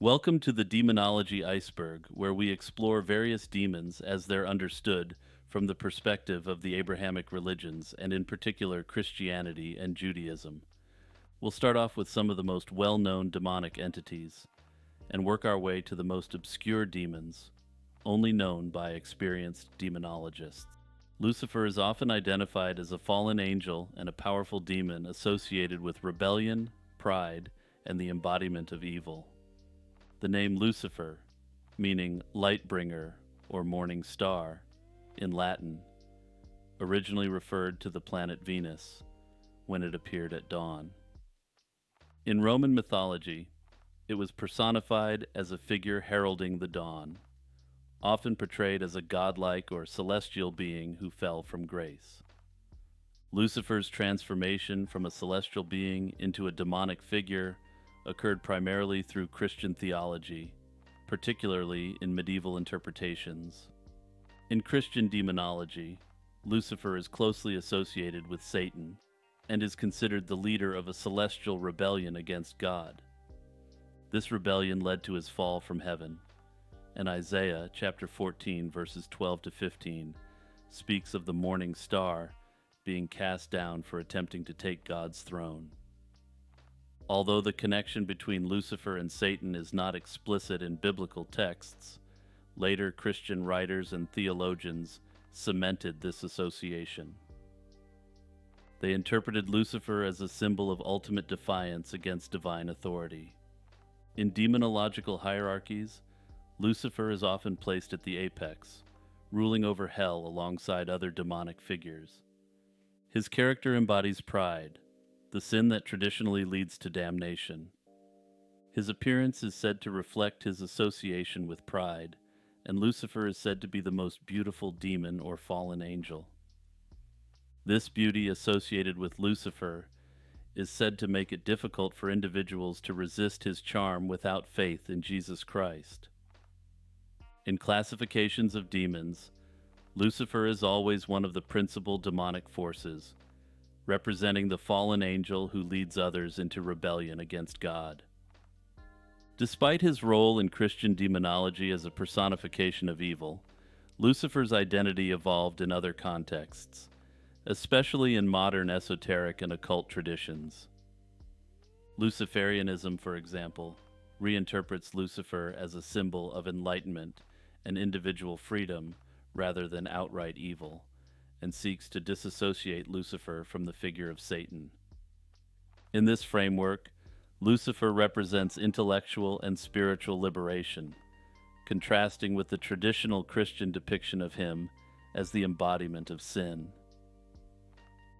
Welcome to the Demonology Iceberg, where we explore various demons as they're understood from the perspective of the Abrahamic religions, and in particular Christianity and Judaism. We'll start off with some of the most well known demonic entities and work our way to the most obscure demons, only known by experienced demonologists. Lucifer is often identified as a fallen angel and a powerful demon associated with rebellion, pride, and the embodiment of evil. The name Lucifer, meaning light bringer or morning star in Latin, originally referred to the planet Venus when it appeared at dawn. In Roman mythology, it was personified as a figure heralding the dawn, often portrayed as a godlike or celestial being who fell from grace. Lucifer's transformation from a celestial being into a demonic figure occurred primarily through Christian theology, particularly in medieval interpretations. In Christian demonology, Lucifer is closely associated with Satan and is considered the leader of a celestial rebellion against God. This rebellion led to his fall from heaven, and Isaiah chapter 14 verses 12 to 15 speaks of the morning star being cast down for attempting to take God's throne. Although the connection between Lucifer and Satan is not explicit in biblical texts, later Christian writers and theologians cemented this association. They interpreted Lucifer as a symbol of ultimate defiance against divine authority. In demonological hierarchies, Lucifer is often placed at the apex, ruling over hell alongside other demonic figures. His character embodies pride, the sin that traditionally leads to damnation. His appearance is said to reflect his association with pride, and Lucifer is said to be the most beautiful demon or fallen angel. This beauty associated with Lucifer is said to make it difficult for individuals to resist his charm without faith in Jesus Christ. In classifications of demons, Lucifer is always one of the principal demonic forces, representing the fallen angel who leads others into rebellion against God. Despite his role in Christian demonology as a personification of evil, Lucifer's identity evolved in other contexts, especially in modern esoteric and occult traditions. Luciferianism, for example, reinterprets Lucifer as a symbol of enlightenment and individual freedom rather than outright evil, and seeks to disassociate Lucifer from the figure of Satan. In this framework, Lucifer represents intellectual and spiritual liberation, contrasting with the traditional Christian depiction of him as the embodiment of sin.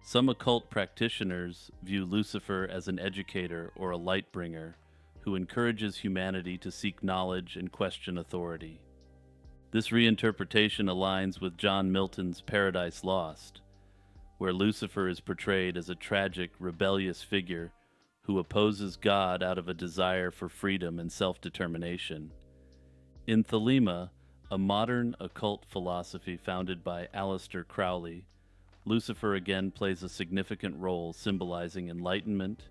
Some occult practitioners view Lucifer as an educator or a light bringer who encourages humanity to seek knowledge and question authority. This reinterpretation aligns with John Milton's Paradise Lost, where Lucifer is portrayed as a tragic, rebellious figure who opposes God out of a desire for freedom and self-determination. In Thelema, a modern occult philosophy founded by Aleister Crowley, Lucifer again plays a significant role, symbolizing enlightenment,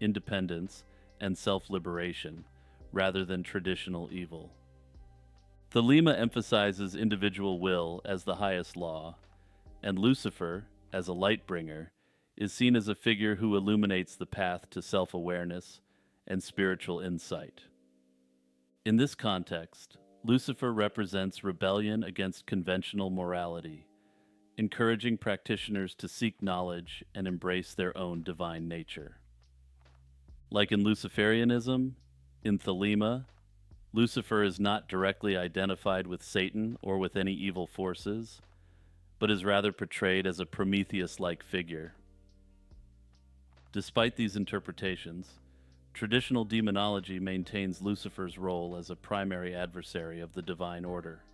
independence, and self-liberation, rather than traditional evil. Thelema emphasizes individual will as the highest law, and Lucifer, as a light bringer, is seen as a figure who illuminates the path to self-awareness and spiritual insight. In this context, Lucifer represents rebellion against conventional morality, encouraging practitioners to seek knowledge and embrace their own divine nature. Like in Luciferianism, in Thelema, Lucifer is not directly identified with Satan or with any evil forces, but is rather portrayed as a Prometheus-like figure. Despite these interpretations, traditional demonology maintains Lucifer's role as a primary adversary of the divine order.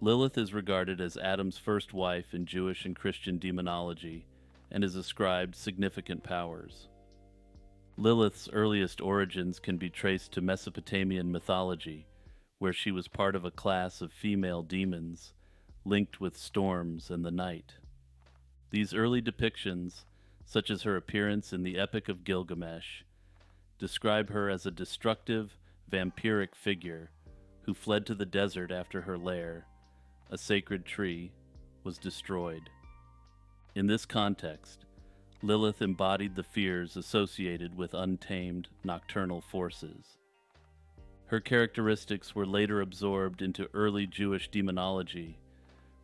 Lilith is regarded as Adam's first wife in Jewish and Christian demonology and is ascribed significant powers. Lilith's earliest origins can be traced to Mesopotamian mythology, where she was part of a class of female demons linked with storms and the night. These early depictions, such as her appearance in the Epic of Gilgamesh, describe her as a destructive, vampiric figure who fled to the desert after her lair, a sacred tree, was destroyed. In this context, Lilith embodied the fears associated with untamed nocturnal forces. Her characteristics were later absorbed into early Jewish demonology,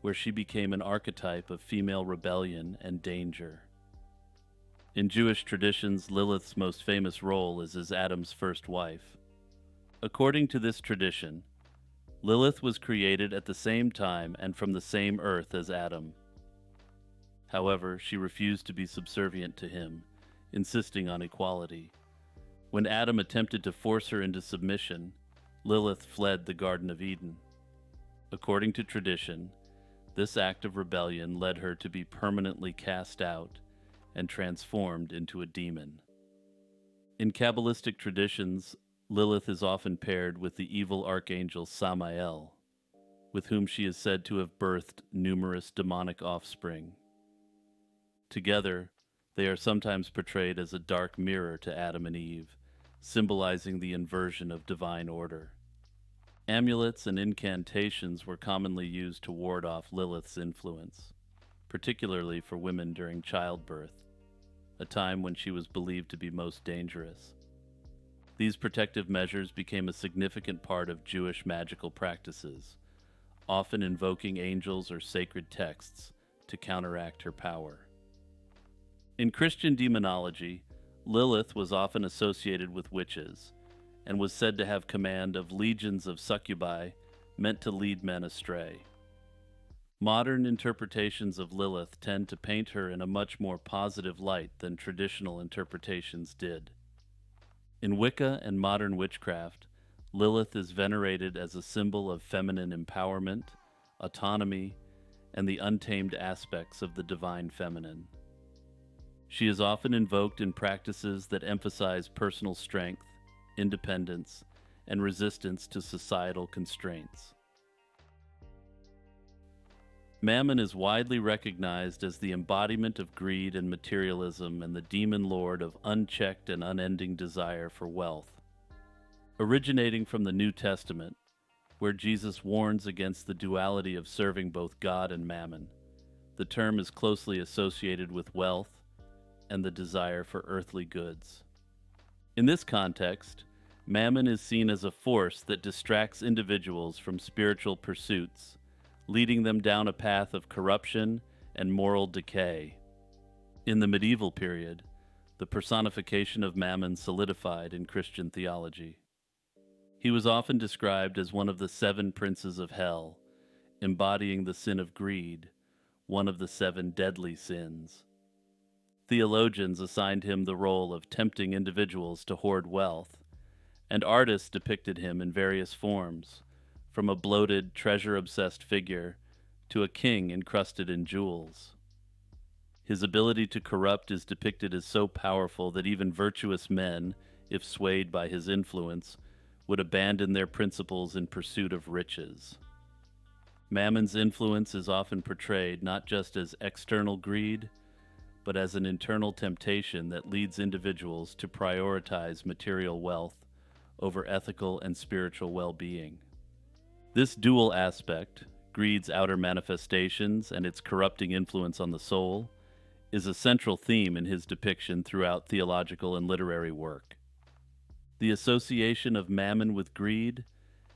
where she became an archetype of female rebellion and danger. In Jewish traditions, Lilith's most famous role is as Adam's first wife. According to this tradition, Lilith was created at the same time and from the same earth as Adam. However, she refused to be subservient to him, insisting on equality. When Adam attempted to force her into submission, Lilith fled the Garden of Eden. According to tradition, this act of rebellion led her to be permanently cast out and transformed into a demon. In Kabbalistic traditions, Lilith is often paired with the evil archangel Samael, with whom she is said to have birthed numerous demonic offspring. Together, they are sometimes portrayed as a dark mirror to Adam and Eve, symbolizing the inversion of divine order. Amulets and incantations were commonly used to ward off Lilith's influence, particularly for women during childbirth, a time when she was believed to be most dangerous. These protective measures became a significant part of Jewish magical practices, often invoking angels or sacred texts to counteract her power. In Christian demonology, Lilith was often associated with witches, and was said to have command of legions of succubi meant to lead men astray. Modern interpretations of Lilith tend to paint her in a much more positive light than traditional interpretations did. In Wicca and modern witchcraft, Lilith is venerated as a symbol of feminine empowerment, autonomy, and the untamed aspects of the divine feminine. She is often invoked in practices that emphasize personal strength, independence, and resistance to societal constraints. Mammon is widely recognized as the embodiment of greed and materialism and the demon lord of unchecked and unending desire for wealth. Originating from the New Testament, where Jesus warns against the duality of serving both God and mammon, the term is closely associated with wealth and the desire for earthly goods. In this context, mammon is seen as a force that distracts individuals from spiritual pursuits, leading them down a path of corruption and moral decay. In the medieval period, the personification of mammon solidified in Christian theology. He was often described as one of the 7 princes of hell, embodying the sin of greed, one of the 7 deadly sins. Theologians assigned him the role of tempting individuals to hoard wealth, and artists depicted him in various forms, from a bloated, treasure-obsessed figure to a king encrusted in jewels. His ability to corrupt is depicted as so powerful that even virtuous men, if swayed by his influence, would abandon their principles in pursuit of riches. Mammon's influence is often portrayed not just as external greed, but as an internal temptation that leads individuals to prioritize material wealth over ethical and spiritual well-being. This dual aspect, greed's outer manifestations and its corrupting influence on the soul, is a central theme in his depiction throughout theological and literary work. The association of mammon with greed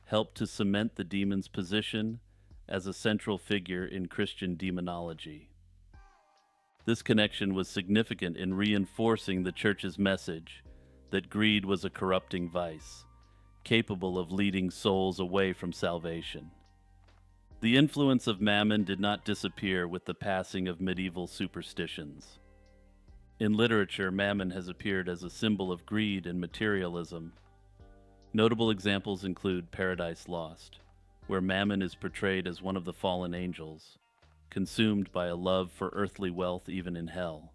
helped to cement the demon's position as a central figure in Christian demonology. This connection was significant in reinforcing the Church's message that greed was a corrupting vice, capable of leading souls away from salvation. The influence of mammon did not disappear with the passing of medieval superstitions. In literature, mammon has appeared as a symbol of greed and materialism. Notable examples include Paradise Lost, where mammon is portrayed as one of the fallen angels, consumed by a love for earthly wealth even in hell.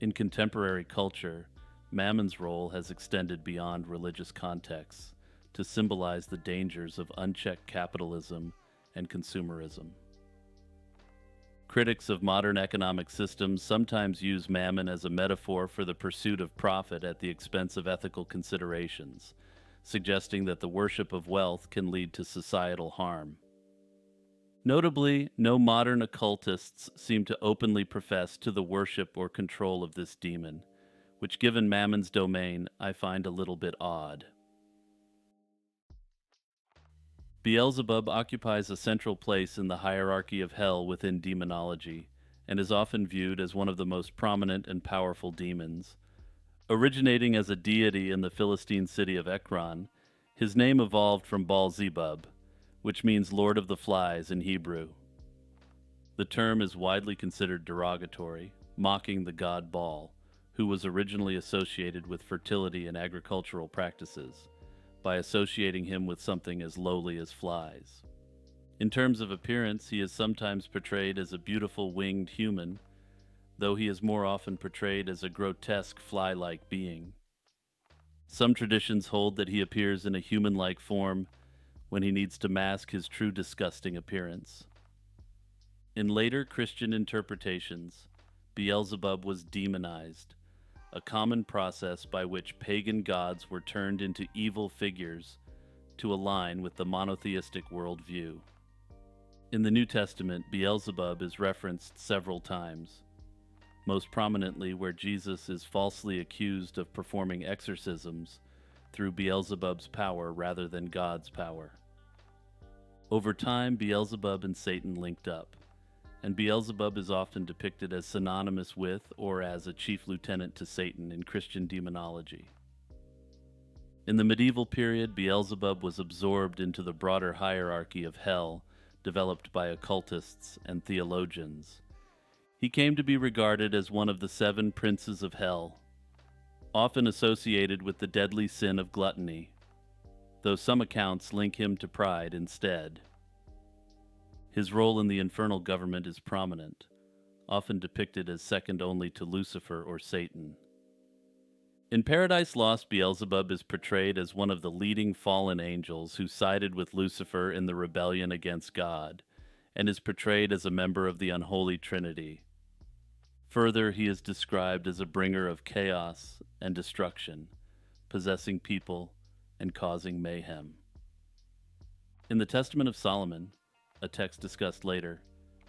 In contemporary culture, Mammon's role has extended beyond religious contexts to symbolize the dangers of unchecked capitalism and consumerism. Critics of modern economic systems sometimes use mammon as a metaphor for the pursuit of profit at the expense of ethical considerations, suggesting that the worship of wealth can lead to societal harm. Notably, no modern occultists seem to openly profess to the worship or control of this demon, which, given Mammon's domain, I find a little bit odd. Beelzebub occupies a central place in the hierarchy of hell within demonology, and is often viewed as one of the most prominent and powerful demons. Originating as a deity in the Philistine city of Ekron, his name evolved from Baal-zebub, which means Lord of the Flies in Hebrew. The term is widely considered derogatory, mocking the god Baal, who was originally associated with fertility and agricultural practices, by associating him with something as lowly as flies. In terms of appearance, he is sometimes portrayed as a beautiful winged human, though he is more often portrayed as a grotesque fly-like being. Some traditions hold that he appears in a human-like form when he needs to mask his true disgusting appearance. In later Christian interpretations, Beelzebub was demonized, a common process by which pagan gods were turned into evil figures to align with the monotheistic worldview. In the New Testament, Beelzebub is referenced several times, most prominently where Jesus is falsely accused of performing exorcisms through Beelzebub's power rather than God's power. Over time, Beelzebub and Satan linked up, and Beelzebub is often depicted as synonymous with or as a chief lieutenant to Satan in Christian demonology. In the medieval period, Beelzebub was absorbed into the broader hierarchy of hell developed by occultists and theologians. He came to be regarded as one of the 7 princes of hell, often associated with the deadly sin of gluttony, though some accounts link him to pride instead. His role in the infernal government is prominent, often depicted as second only to Lucifer or Satan. In Paradise Lost, Beelzebub is portrayed as one of the leading fallen angels who sided with Lucifer in the rebellion against God, and is portrayed as a member of the unholy Trinity. Further, he is described as a bringer of chaos and destruction, possessing people and causing mayhem. In the Testament of Solomon, a text discussed later,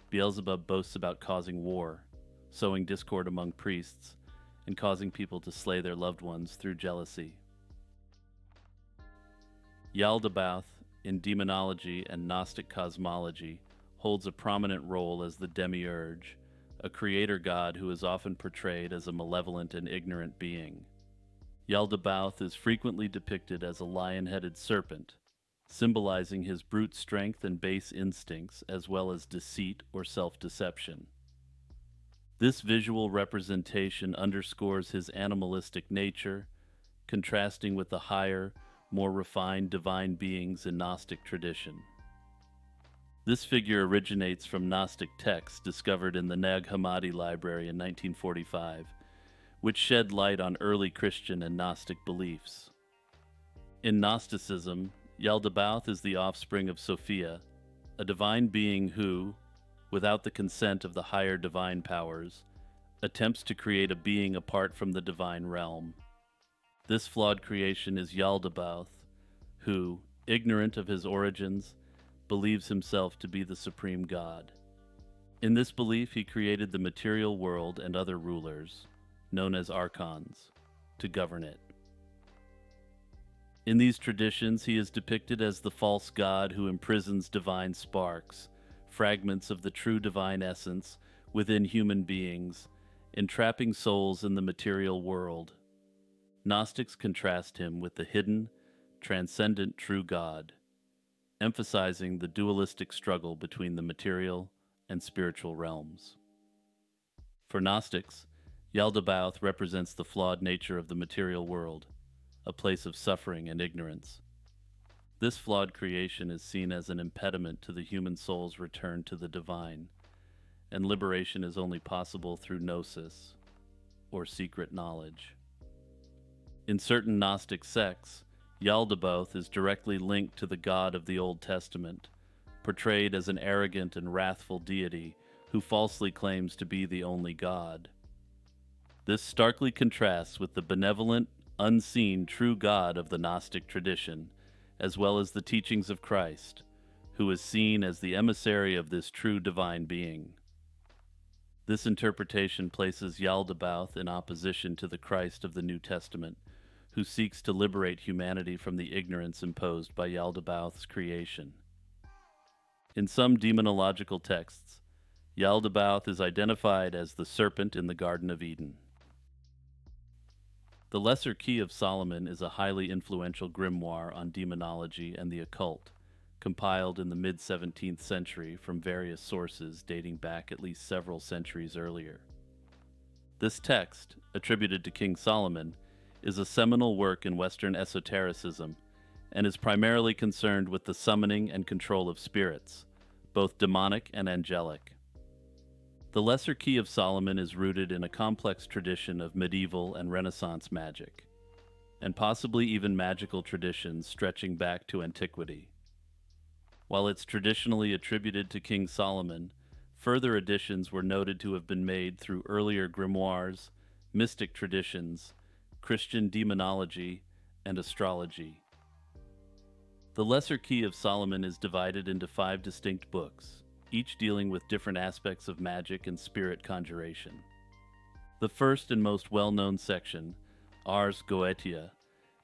Beelzebub boasts about causing war, sowing discord among priests, and causing people to slay their loved ones through jealousy. Yaldabaoth, in demonology and Gnostic cosmology, holds a prominent role as the demiurge, a creator god who is often portrayed as a malevolent and ignorant being. Yaldabaoth is frequently depicted as a lion-headed serpent, symbolizing his brute strength and base instincts, as well as deceit or self-deception. This visual representation underscores his animalistic nature, contrasting with the higher, more refined divine beings in Gnostic tradition. This figure originates from Gnostic texts discovered in the Nag Hammadi library in 1945, which shed light on early Christian and Gnostic beliefs. In Gnosticism, Yaldabaoth is the offspring of Sophia, a divine being who, without the consent of the higher divine powers, attempts to create a being apart from the divine realm. This flawed creation is Yaldabaoth, who, ignorant of his origins, believes himself to be the supreme god. In this belief, he created the material world and other rulers, known as archons, to govern it. In these traditions, he is depicted as the false god who imprisons divine sparks, fragments of the true divine essence, within human beings, entrapping souls in the material world. Gnostics contrast him with the hidden, transcendent true God, emphasizing the dualistic struggle between the material and spiritual realms. For Gnostics, Yaldabaoth represents the flawed nature of the material world, a place of suffering and ignorance. This flawed creation is seen as an impediment to the human soul's return to the divine, and liberation is only possible through gnosis, or secret knowledge. In certain Gnostic sects, Yaldabaoth is directly linked to the God of the Old Testament, portrayed as an arrogant and wrathful deity who falsely claims to be the only God. This starkly contrasts with the benevolent, unseen true God of the Gnostic tradition, as well as the teachings of Christ, who is seen as the emissary of this true divine being. This interpretation places Yaldabaoth in opposition to the Christ of the New Testament, who seeks to liberate humanity from the ignorance imposed by Yaldabaoth's creation. In some demonological texts, Yaldabaoth is identified as the serpent in the Garden of Eden. The Lesser Key of Solomon is a highly influential grimoire on demonology and the occult, compiled in the mid-17th century from various sources dating back at least several centuries earlier. This text, attributed to King Solomon, is a seminal work in Western esotericism and is primarily concerned with the summoning and control of spirits, both demonic and angelic. The Lesser Key of Solomon is rooted in a complex tradition of medieval and Renaissance magic, and possibly even magical traditions stretching back to antiquity. While it's traditionally attributed to King Solomon, further additions were noted to have been made through earlier grimoires, mystic traditions, Christian demonology, and astrology. The Lesser Key of Solomon is divided into 5 distinct books, each dealing with different aspects of magic and spirit conjuration. The first and most well-known section, Ars Goetia,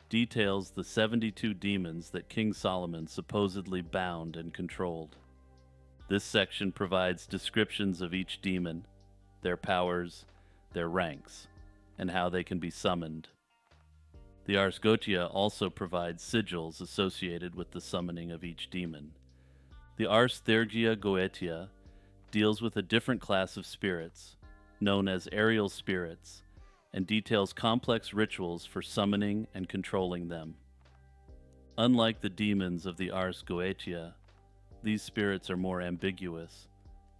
details the 72 demons that King Solomon supposedly bound and controlled. This section provides descriptions of each demon, their powers, their ranks, and how they can be summoned. The Ars Goetia also provides sigils associated with the summoning of each demon. The Ars Theurgia Goetia deals with a different class of spirits, known as aerial spirits, and details complex rituals for summoning and controlling them. Unlike the demons of the Ars Goetia, these spirits are more ambiguous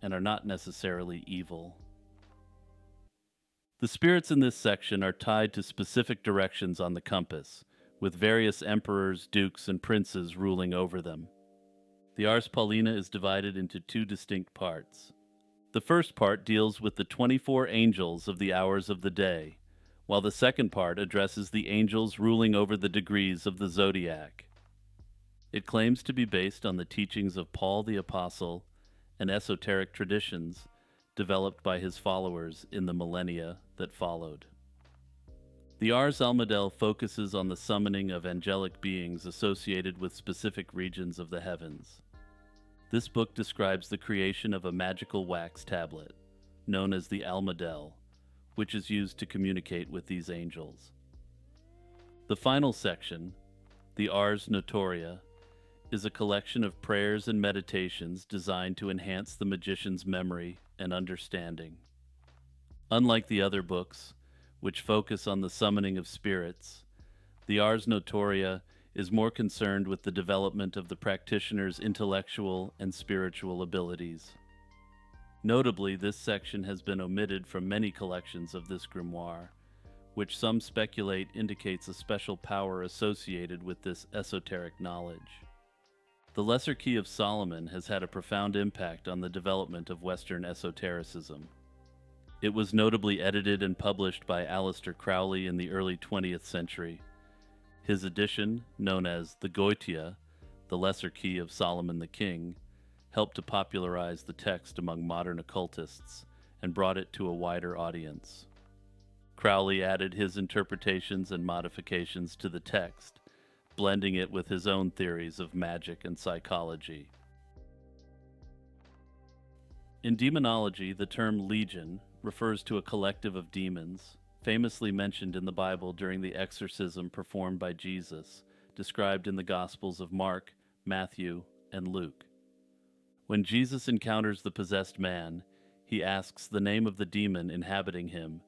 and are not necessarily evil. The spirits in this section are tied to specific directions on the compass, with various emperors, dukes, and princes ruling over them. The Ars Paulina is divided into 2 distinct parts. The first part deals with the 24 angels of the hours of the day, while the second part addresses the angels ruling over the degrees of the zodiac. It claims to be based on the teachings of Paul the Apostle and esoteric traditions developed by his followers in the millennia that followed. The Ars Almadel focuses on the summoning of angelic beings associated with specific regions of the heavens. This book describes the creation of a magical wax tablet, known as the Almadel, which is used to communicate with these angels. The final section, the Ars Notoria, is a collection of prayers and meditations designed to enhance the magician's memory and understanding. Unlike the other books, which focus on the summoning of spirits, the Ars Notoria is more concerned with the development of the practitioner's intellectual and spiritual abilities. Notably, this section has been omitted from many collections of this grimoire, which some speculate indicates a special power associated with this esoteric knowledge. The Lesser Key of Solomon has had a profound impact on the development of Western esotericism. It was notably edited and published by Aleister Crowley in the early 20th century. His edition, known as the Goetia, the Lesser Key of Solomon the King, helped to popularize the text among modern occultists and brought it to a wider audience. Crowley added his interpretations and modifications to the text, blending it with his own theories of magic and psychology. In demonology, the term legion refers to a collective of demons, famously mentioned in the Bible during the exorcism performed by Jesus, described in the Gospels of Mark, Matthew, and Luke. When Jesus encounters the possessed man, he asks the name of the demon inhabiting him,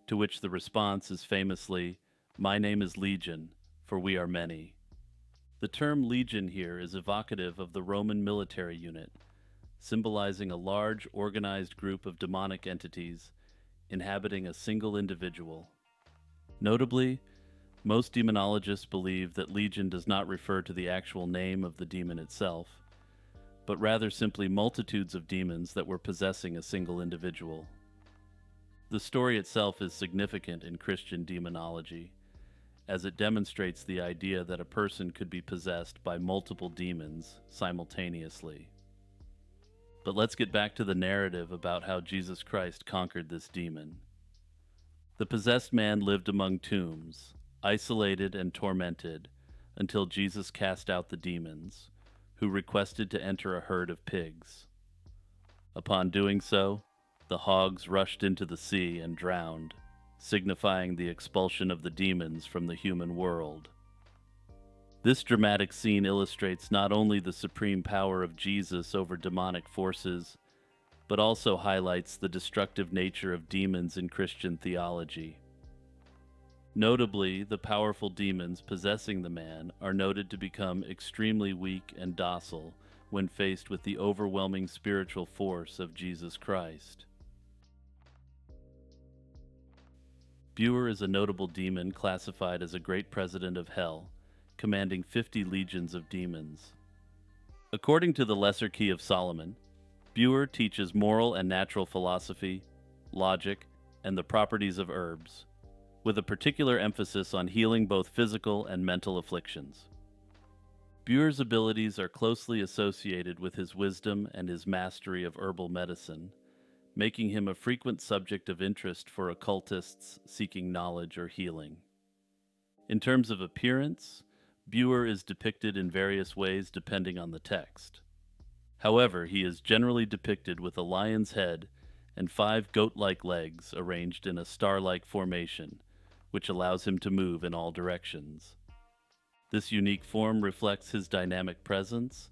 to which the response is famously, "My name is Legion, for we are many." The term legion here is evocative of the Roman military unit, symbolizing a large, organized group of demonic entities inhabiting a single individual. Notably, most demonologists believe that legion does not refer to the actual name of the demon itself, but rather simply multitudes of demons that were possessing a single individual. The story itself is significant in Christian demonology, as it demonstrates the idea that a person could be possessed by multiple demons simultaneously. But let's get back to the narrative about how Jesus Christ conquered this demon. The possessed man lived among tombs, isolated and tormented, until Jesus cast out the demons, who requested to enter a herd of pigs. Upon doing so, the hogs rushed into the sea and drowned, signifying the expulsion of the demons from the human world. This dramatic scene illustrates not only the supreme power of Jesus over demonic forces, but also highlights the destructive nature of demons in Christian theology. Notably, the powerful demons possessing the man are noted to become extremely weak and docile when faced with the overwhelming spiritual force of Jesus Christ. Buer is a notable demon classified as a great president of hell, commanding 50 legions of demons. According to the Lesser Key of Solomon, Buer teaches moral and natural philosophy, logic, and the properties of herbs, with a particular emphasis on healing both physical and mental afflictions. Buer's abilities are closely associated with his wisdom and his mastery of herbal medicine, making him a frequent subject of interest for occultists seeking knowledge or healing. In terms of appearance, Buer is depicted in various ways depending on the text. However, he is generally depicted with a lion's head and 5 goat-like legs arranged in a star-like formation, which allows him to move in all directions. This unique form reflects his dynamic presence,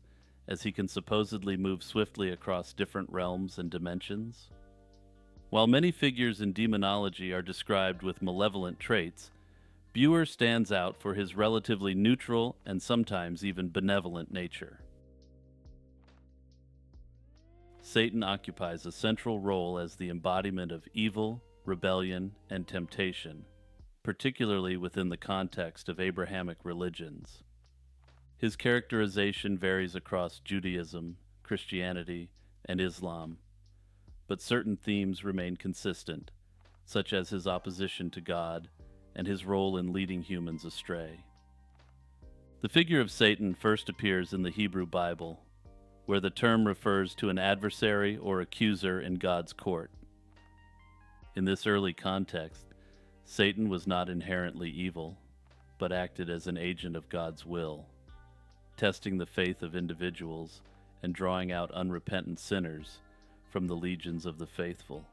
as he can supposedly move swiftly across different realms and dimensions. While many figures in demonology are described with malevolent traits, Buer stands out for his relatively neutral and sometimes even benevolent nature. Satan occupies a central role as the embodiment of evil, rebellion, and temptation, particularly within the context of Abrahamic religions. His characterization varies across Judaism, Christianity, and Islam, but certain themes remain consistent, such as his opposition to God and his role in leading humans astray. The figure of Satan first appears in the Hebrew Bible, where the term refers to an adversary or accuser in God's court. In this early context, Satan was not inherently evil, but acted as an agent of God's will, testing the faith of individuals and drawing out unrepentant sinners from the legions of the faithful.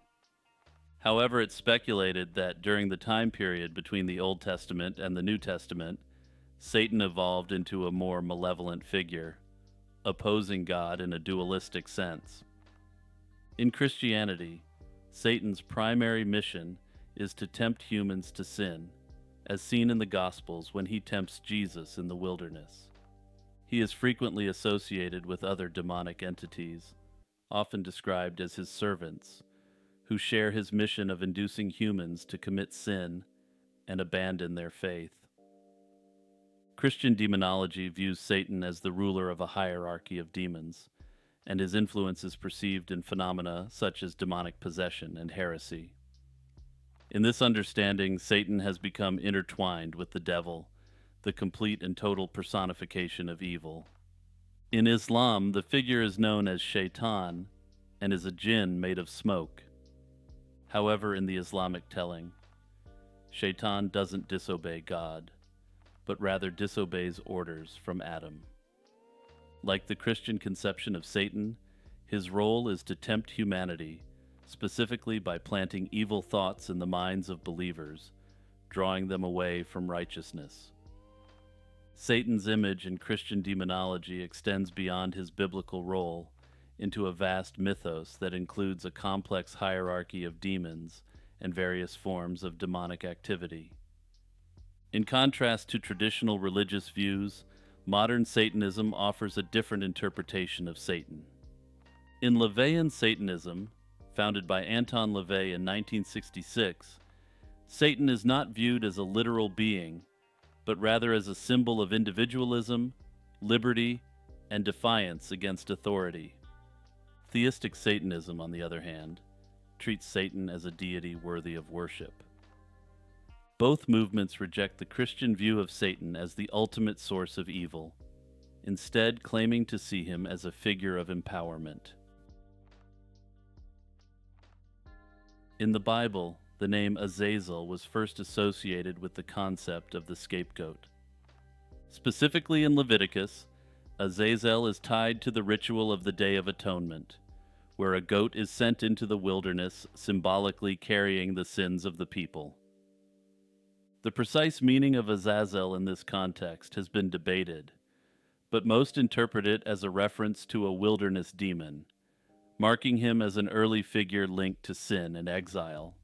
However, it's speculated that during the time period between the Old Testament and the New Testament, Satan evolved into a more malevolent figure, opposing God in a dualistic sense. In Christianity, Satan's primary mission is to tempt humans to sin, as seen in the Gospels when he tempts Jesus in the wilderness. He is frequently associated with other demonic entities, often described as his servants, who share his mission of inducing humans to commit sin and abandon their faith. Christian demonology views Satan as the ruler of a hierarchy of demons, and his influence is perceived in phenomena such as demonic possession and heresy. In this understanding, Satan has become intertwined with the devil, the complete and total personification of evil. In Islam, the figure is known as Shaitan and is a jinn made of smoke. However, in the Islamic telling, Shaitan doesn't disobey God, but rather disobeys orders from Adam. Like the Christian conception of Satan, his role is to tempt humanity, specifically by planting evil thoughts in the minds of believers, drawing them away from righteousness. Satan's image in Christian demonology extends beyond his biblical role into a vast mythos that includes a complex hierarchy of demons and various forms of demonic activity. In contrast to traditional religious views, modern Satanism offers a different interpretation of Satan. In LaVeyan Satanism, founded by Anton LaVey in 1966, Satan is not viewed as a literal being, but rather as a symbol of individualism, liberty, and defiance against authority. Theistic Satanism, on the other hand, treats Satan as a deity worthy of worship. Both movements reject the Christian view of Satan as the ultimate source of evil, instead claiming to see him as a figure of empowerment. In the Bible, the name Azazel was first associated with the concept of the scapegoat. Specifically in Leviticus, Azazel is tied to the ritual of the Day of Atonement, where a goat is sent into the wilderness, symbolically carrying the sins of the people. The precise meaning of Azazel in this context has been debated, but most interpret it as a reference to a wilderness demon, marking him as an early figure linked to sin and exile.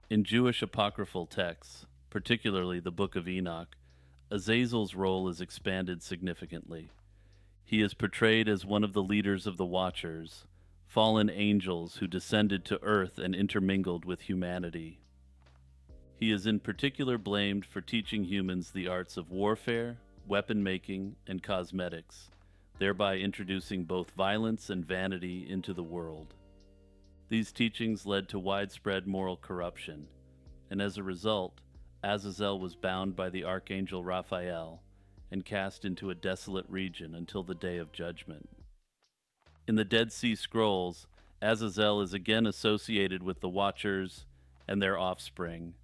In Jewish apocryphal texts, particularly the Book of Enoch, Azazel's role is expanded significantly. He is portrayed as one of the leaders of the Watchers, fallen angels who descended to earth and intermingled with humanity. He is in particular blamed for teaching humans the arts of warfare, weapon making, and cosmetics, thereby introducing both violence and vanity into the world. These teachings led to widespread moral corruption, and as a result, Azazel was bound by the archangel Raphael and cast into a desolate region until the day of judgment. In the Dead Sea Scrolls, Azazel is again associated with the Watchers and their offspring,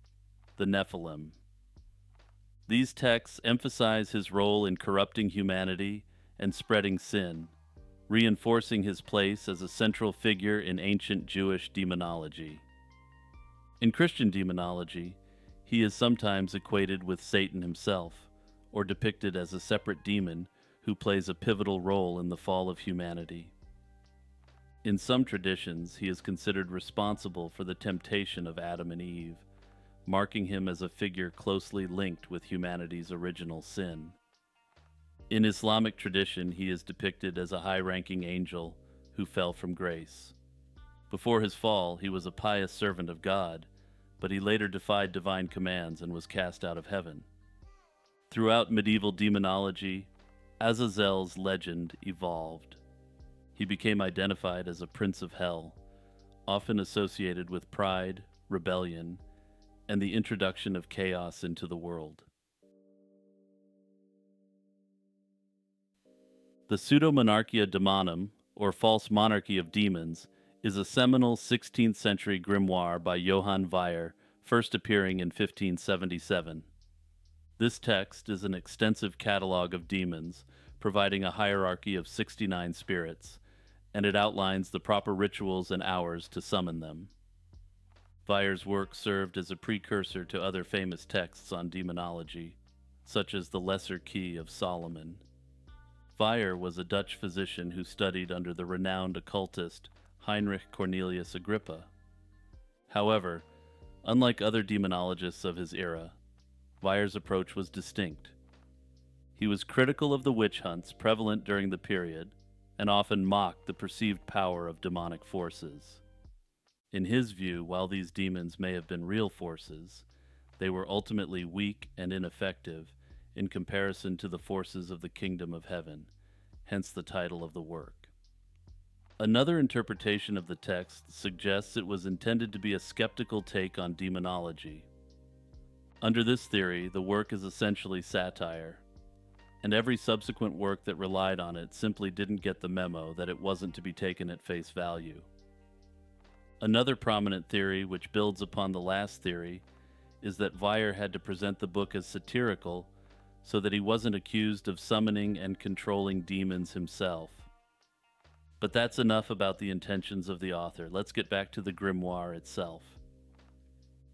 the Nephilim. These texts emphasize his role in corrupting humanity and spreading sin, reinforcing his place as a central figure in ancient Jewish demonology. In Christian demonology, he is sometimes equated with Satan himself, or depicted as a separate demon who plays a pivotal role in the fall of humanity. In some traditions, he is considered responsible for the temptation of Adam and Eve, marking him as a figure closely linked with humanity's original sin. In Islamic tradition, he is depicted as a high-ranking angel who fell from grace. Before his fall, he was a pious servant of God, but he later defied divine commands and was cast out of heaven. Throughout medieval demonology, Azazel's legend evolved. He became identified as a prince of hell, often associated with pride, rebellion, and the introduction of chaos into the world. The Pseudo-Monarchia Demonum, or False Monarchy of Demons, is a seminal 16th century grimoire by Johann Weyer, first appearing in 1577. This text is an extensive catalog of demons, providing a hierarchy of 69 spirits, and it outlines the proper rituals and hours to summon them. Weyer's work served as a precursor to other famous texts on demonology, such as the Lesser Key of Solomon. Weyer was a Dutch physician who studied under the renowned occultist Heinrich Cornelius Agrippa. However, unlike other demonologists of his era, Weyer's approach was distinct. He was critical of the witch hunts prevalent during the period and often mocked the perceived power of demonic forces. In his view, while these demons may have been real forces, they were ultimately weak and ineffective in comparison to the forces of the kingdom of heaven, hence the title of the work. Another interpretation of the text suggests it was intended to be a skeptical take on demonology. Under this theory, the work is essentially satire, and every subsequent work that relied on it simply didn't get the memo that it wasn't to be taken at face value. Another prominent theory, which builds upon the last theory, is that Weyer had to present the book as satirical so that he wasn't accused of summoning and controlling demons himself. But that's enough about the intentions of the author. Let's get back to the grimoire itself.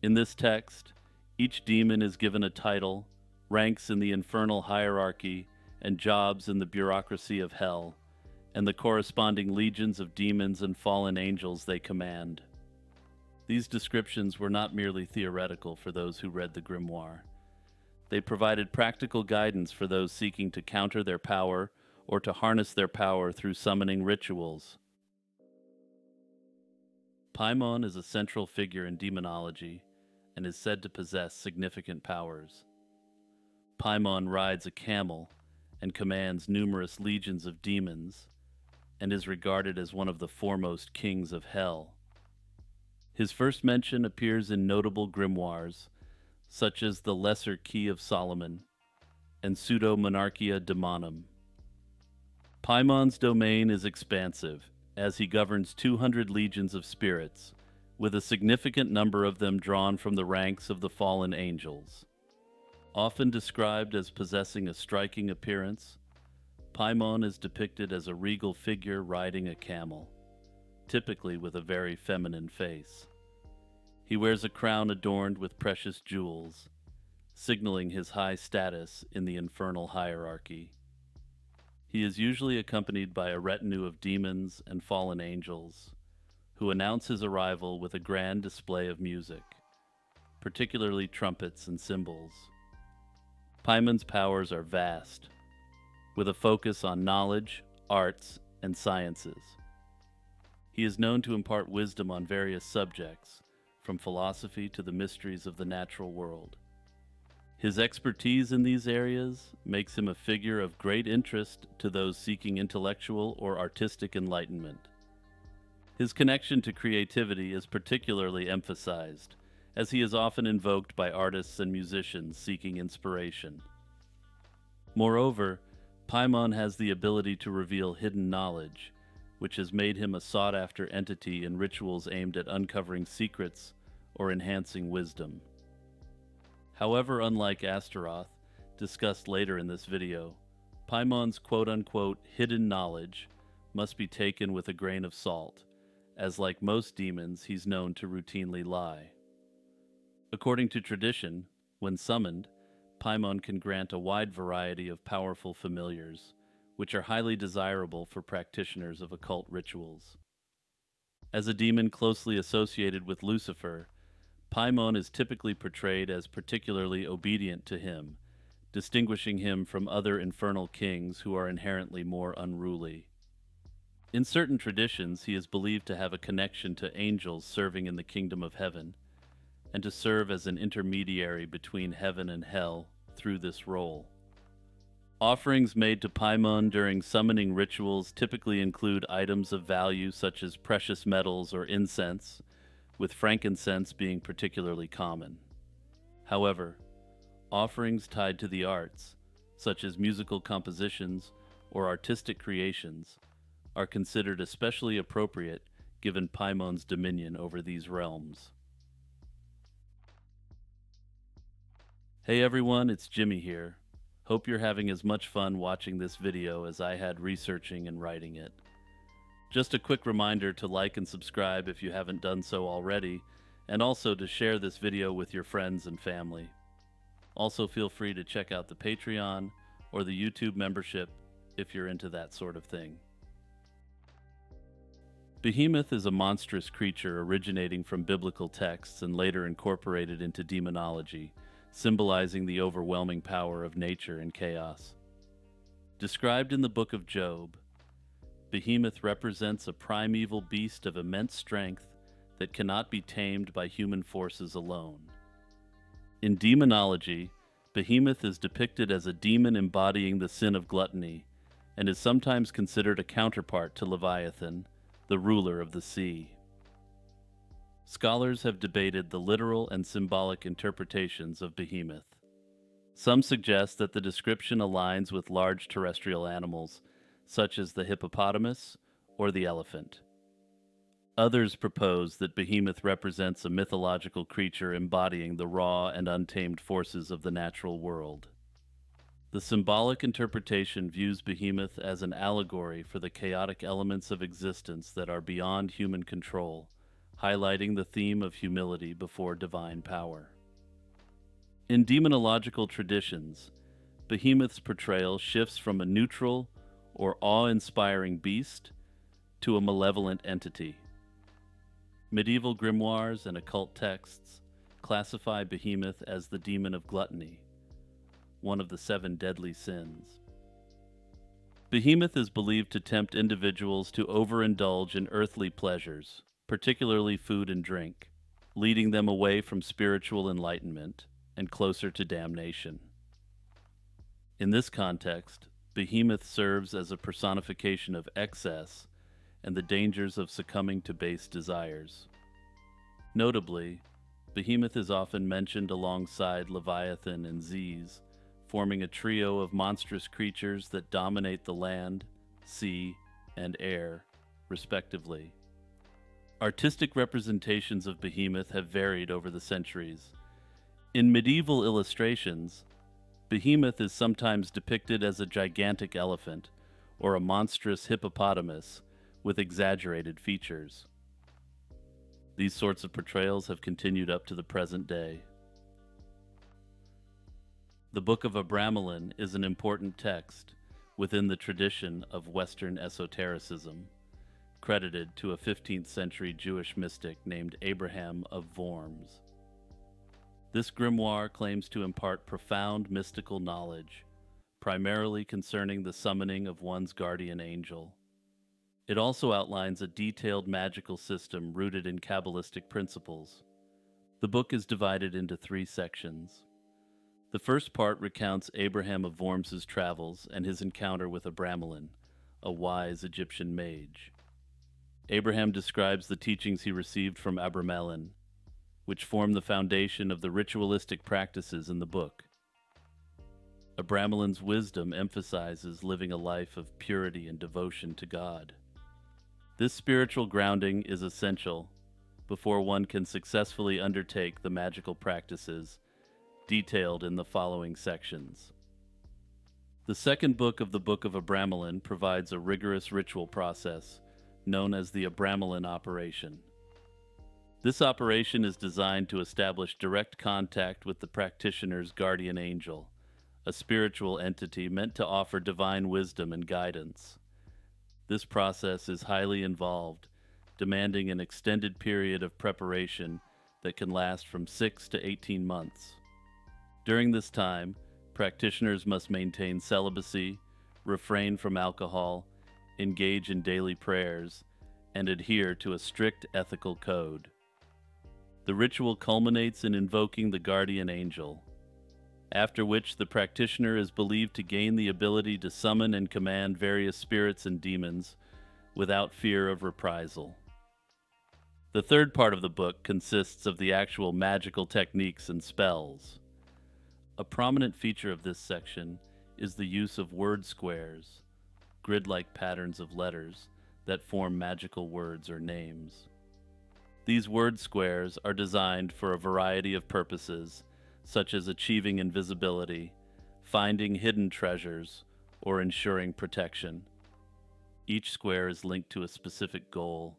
In this text, each demon is given a title, ranks in the infernal hierarchy, and jobs in the bureaucracy of hell, and the corresponding legions of demons and fallen angels they command. These descriptions were not merely theoretical for those who read the grimoire. They provided practical guidance for those seeking to counter their power or to harness their power through summoning rituals. Paimon is a central figure in demonology and is said to possess significant powers. Paimon rides a camel and commands numerous legions of demons, and is regarded as one of the foremost kings of hell. His first mention appears in notable grimoires, such as the Lesser Key of Solomon and Pseudo-Monarchia Daemonum. Paimon's domain is expansive, as he governs 200 legions of spirits, with a significant number of them drawn from the ranks of the fallen angels. Often described as possessing a striking appearance, Paimon is depicted as a regal figure riding a camel, typically with a very feminine face. He wears a crown adorned with precious jewels, signaling his high status in the infernal hierarchy. He is usually accompanied by a retinue of demons and fallen angels, who announce his arrival with a grand display of music, particularly trumpets and cymbals. Paimon's powers are vast, with a focus on knowledge, arts, and sciences. He is known to impart wisdom on various subjects, from philosophy to the mysteries of the natural world. His expertise in these areas makes him a figure of great interest to those seeking intellectual or artistic enlightenment. His connection to creativity is particularly emphasized, as he is often invoked by artists and musicians seeking inspiration. Moreover, Paimon has the ability to reveal hidden knowledge, which has made him a sought-after entity in rituals aimed at uncovering secrets or enhancing wisdom. However, unlike Astaroth, discussed later in this video, Paimon's quote-unquote hidden knowledge must be taken with a grain of salt, as like most demons, he's known to routinely lie. According to tradition, when summoned, Paimon can grant a wide variety of powerful familiars, which are highly desirable for practitioners of occult rituals. As a demon closely associated with Lucifer, Paimon is typically portrayed as particularly obedient to him, distinguishing him from other infernal kings who are inherently more unruly. In certain traditions, he is believed to have a connection to angels serving in the kingdom of heaven, and to serve as an intermediary between heaven and hell through this role. Offerings made to Paimon during summoning rituals typically include items of value such as precious metals or incense, with frankincense being particularly common. However, offerings tied to the arts, such as musical compositions or artistic creations, are considered especially appropriate given Paimon's dominion over these realms. Hey everyone, it's Jimmy here. Hope you're having as much fun watching this video as I had researching and writing it. Just a quick reminder to like and subscribe if you haven't done so already, and also to share this video with your friends and family. Also feel free to check out the Patreon or the YouTube membership if you're into that sort of thing. Behemoth is a monstrous creature originating from biblical texts and later incorporated into demonology, symbolizing the overwhelming power of nature and chaos. Described in the Book of Job, Behemoth represents a primeval beast of immense strength that cannot be tamed by human forces alone. In demonology, Behemoth is depicted as a demon embodying the sin of gluttony, and is sometimes considered a counterpart to Leviathan, the ruler of the sea. Scholars have debated the literal and symbolic interpretations of Behemoth. Some suggest that the description aligns with large terrestrial animals, such as the hippopotamus or the elephant. Others propose that Behemoth represents a mythological creature embodying the raw and untamed forces of the natural world. The symbolic interpretation views Behemoth as an allegory for the chaotic elements of existence that are beyond human control, highlighting the theme of humility before divine power. In demonological traditions, Behemoth's portrayal shifts from a neutral or awe-inspiring beast to a malevolent entity. Medieval grimoires and occult texts classify Behemoth as the demon of gluttony, one of the 7 deadly sins. Behemoth is believed to tempt individuals to overindulge in earthly pleasures, particularly food and drink, leading them away from spiritual enlightenment and closer to damnation. In this context, Behemoth serves as a personification of excess and the dangers of succumbing to base desires. Notably, Behemoth is often mentioned alongside Leviathan and Z's, forming a trio of monstrous creatures that dominate the land, sea, and air, respectively. Artistic representations of Behemoth have varied over the centuries. In medieval illustrations, Behemoth is sometimes depicted as a gigantic elephant or a monstrous hippopotamus with exaggerated features. These sorts of portrayals have continued up to the present day. The Book of Abramelin is an important text within the tradition of Western esotericism, credited to a 15th century Jewish mystic named Abraham of Worms. This grimoire claims to impart profound mystical knowledge, primarily concerning the summoning of one's guardian angel. It also outlines a detailed magical system rooted in Kabbalistic principles. The book is divided into 3 sections. The first part recounts Abraham of Worms's travels and his encounter with Abramelin, a wise Egyptian mage. Abraham describes the teachings he received from Abramelin, which form the foundation of the ritualistic practices in the book. Abramelin's wisdom emphasizes living a life of purity and devotion to God. This spiritual grounding is essential before one can successfully undertake the magical practices detailed in the following sections. The second book of the Book of Abramelin provides a rigorous ritual process known as the Abramelin operation. This operation is designed to establish direct contact with the practitioner's guardian angel, a spiritual entity meant to offer divine wisdom and guidance. This process is highly involved, demanding an extended period of preparation that can last from 6 to 18 months. During this time, practitioners must maintain celibacy, refrain from alcohol, engage in daily prayers, and adhere to a strict ethical code. The ritual culminates in invoking the guardian angel, after which the practitioner is believed to gain the ability to summon and command various spirits and demons without fear of reprisal. The third part of the book consists of the actual magical techniques and spells. A prominent feature of this section is the use of word squares, grid-like patterns of letters that form magical words or names. These word squares are designed for a variety of purposes, such as achieving invisibility, finding hidden treasures, or ensuring protection. Each square is linked to a specific goal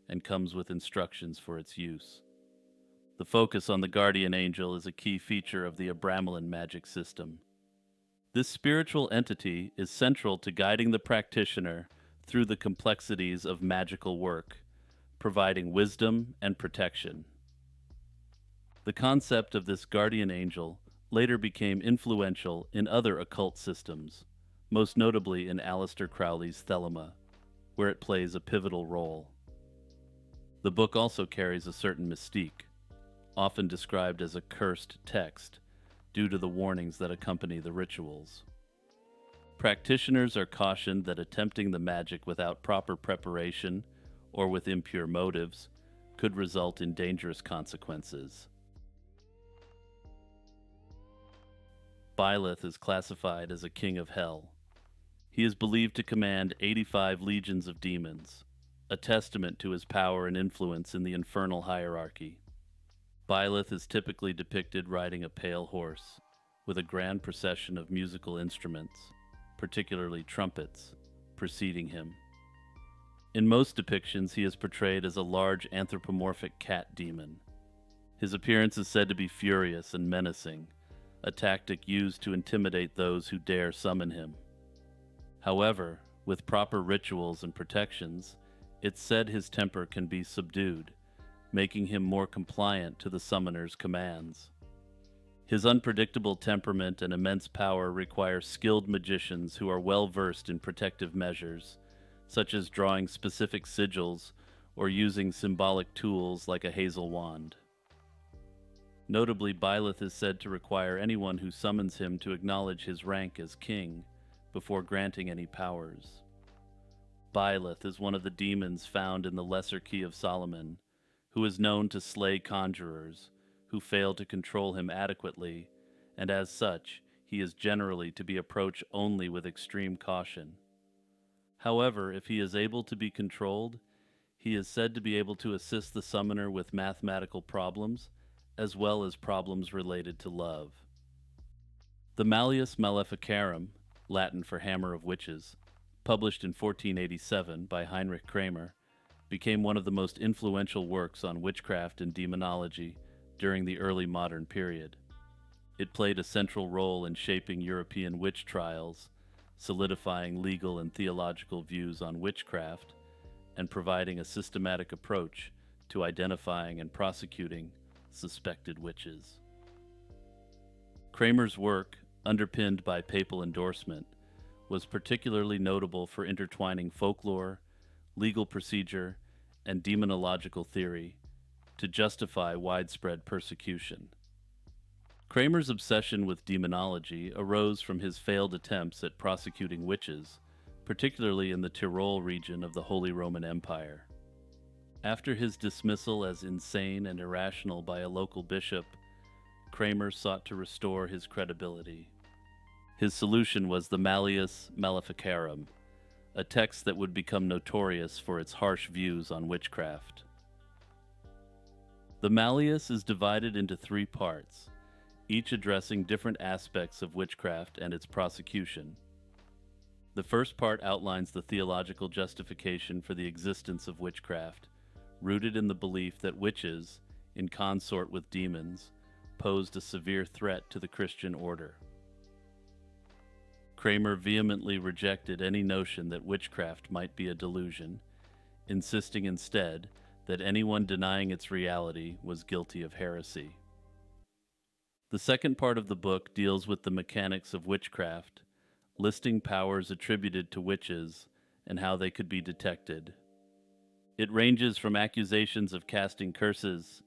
and comes with instructions for its use. The focus on the guardian angel is a key feature of the Abramelin magic system. This spiritual entity is central to guiding the practitioner through the complexities of magical work, providing wisdom and protection. The concept of this guardian angel later became influential in other occult systems, most notably in Aleister Crowley's Thelema, where it plays a pivotal role. The book also carries a certain mystique, often described as a cursed text, due to the warnings that accompany the rituals. Practitioners are cautioned that attempting the magic without proper preparation or with impure motives could result in dangerous consequences. Byleth is classified as a king of hell. He is believed to command 85 legions of demons, a testament to his power and influence in the infernal hierarchy. Byleth is typically depicted riding a pale horse, with a grand procession of musical instruments, particularly trumpets, preceding him. In most depictions, he is portrayed as a large anthropomorphic cat demon. His appearance is said to be furious and menacing, a tactic used to intimidate those who dare summon him. However, with proper rituals and protections, it's said his temper can be subdued, making him more compliant to the summoner's commands. His unpredictable temperament and immense power require skilled magicians who are well versed in protective measures, such as drawing specific sigils or using symbolic tools like a hazel wand. Notably, Byleth is said to require anyone who summons him to acknowledge his rank as king before granting any powers. Byleth is one of the demons found in the Lesser Key of Solomon, who is known to slay conjurers who fail to control him adequately, and as such, he is generally to be approached only with extreme caution. However, if he is able to be controlled, he is said to be able to assist the summoner with mathematical problems, as well as problems related to love. The Malleus Maleficarum, Latin for Hammer of Witches, published in 1487 by Heinrich Kramer, became one of the most influential works on witchcraft and demonology during the early modern period. It played a central role in shaping European witch trials, solidifying legal and theological views on witchcraft, and providing a systematic approach to identifying and prosecuting suspected witches. Kramer's work, underpinned by papal endorsement, was particularly notable for intertwining folklore, legal procedure, and demonological theory to justify widespread persecution. Kramer's obsession with demonology arose from his failed attempts at prosecuting witches, particularly in the Tyrol region of the Holy Roman Empire. After his dismissal as insane and irrational by a local bishop, Kramer sought to restore his credibility. His solution was the Malleus Maleficarum, a text that would become notorious for its harsh views on witchcraft. The Malleus is divided into 3 parts, each addressing different aspects of witchcraft and its prosecution. The first part outlines the theological justification for the existence of witchcraft, rooted in the belief that witches, in consort with demons, posed a severe threat to the Christian order. Kramer vehemently rejected any notion that witchcraft might be a delusion, insisting instead that anyone denying its reality was guilty of heresy. The second part of the book deals with the mechanics of witchcraft, listing powers attributed to witches and how they could be detected. It ranges from accusations of casting curses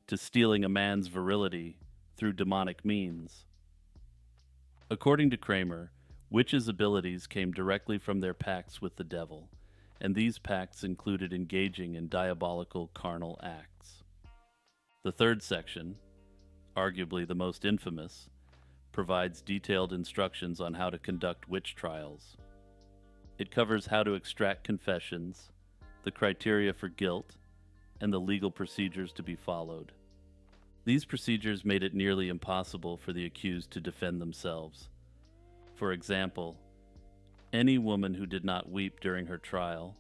to stealing a man's virility through demonic means. According to Kramer, witches' abilities came directly from their pacts with the devil, and these pacts included engaging in diabolical carnal acts. The third section, arguably the most infamous, provides detailed instructions on how to conduct witch trials. It covers how to extract confessions, the criteria for guilt, and the legal procedures to be followed. These procedures made it nearly impossible for the accused to defend themselves. For example, any woman who did not weep during her trial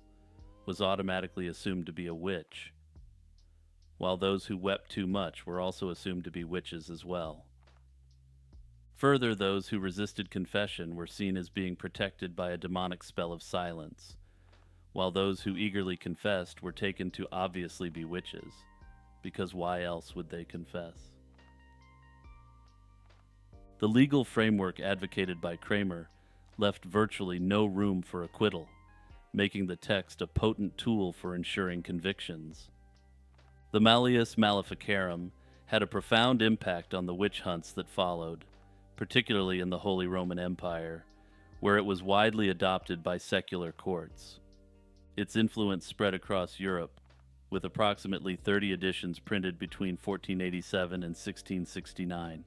was automatically assumed to be a witch, while those who wept too much were also assumed to be witches as well. Further, those who resisted confession were seen as being protected by a demonic spell of silence, while those who eagerly confessed were taken to obviously be witches, because why else would they confess? The legal framework advocated by Kramer left virtually no room for acquittal, making the text a potent tool for ensuring convictions. The Malleus Maleficarum had a profound impact on the witch hunts that followed, particularly in the Holy Roman Empire, where it was widely adopted by secular courts. Its influence spread across Europe, with approximately 30 editions printed between 1487 and 1669.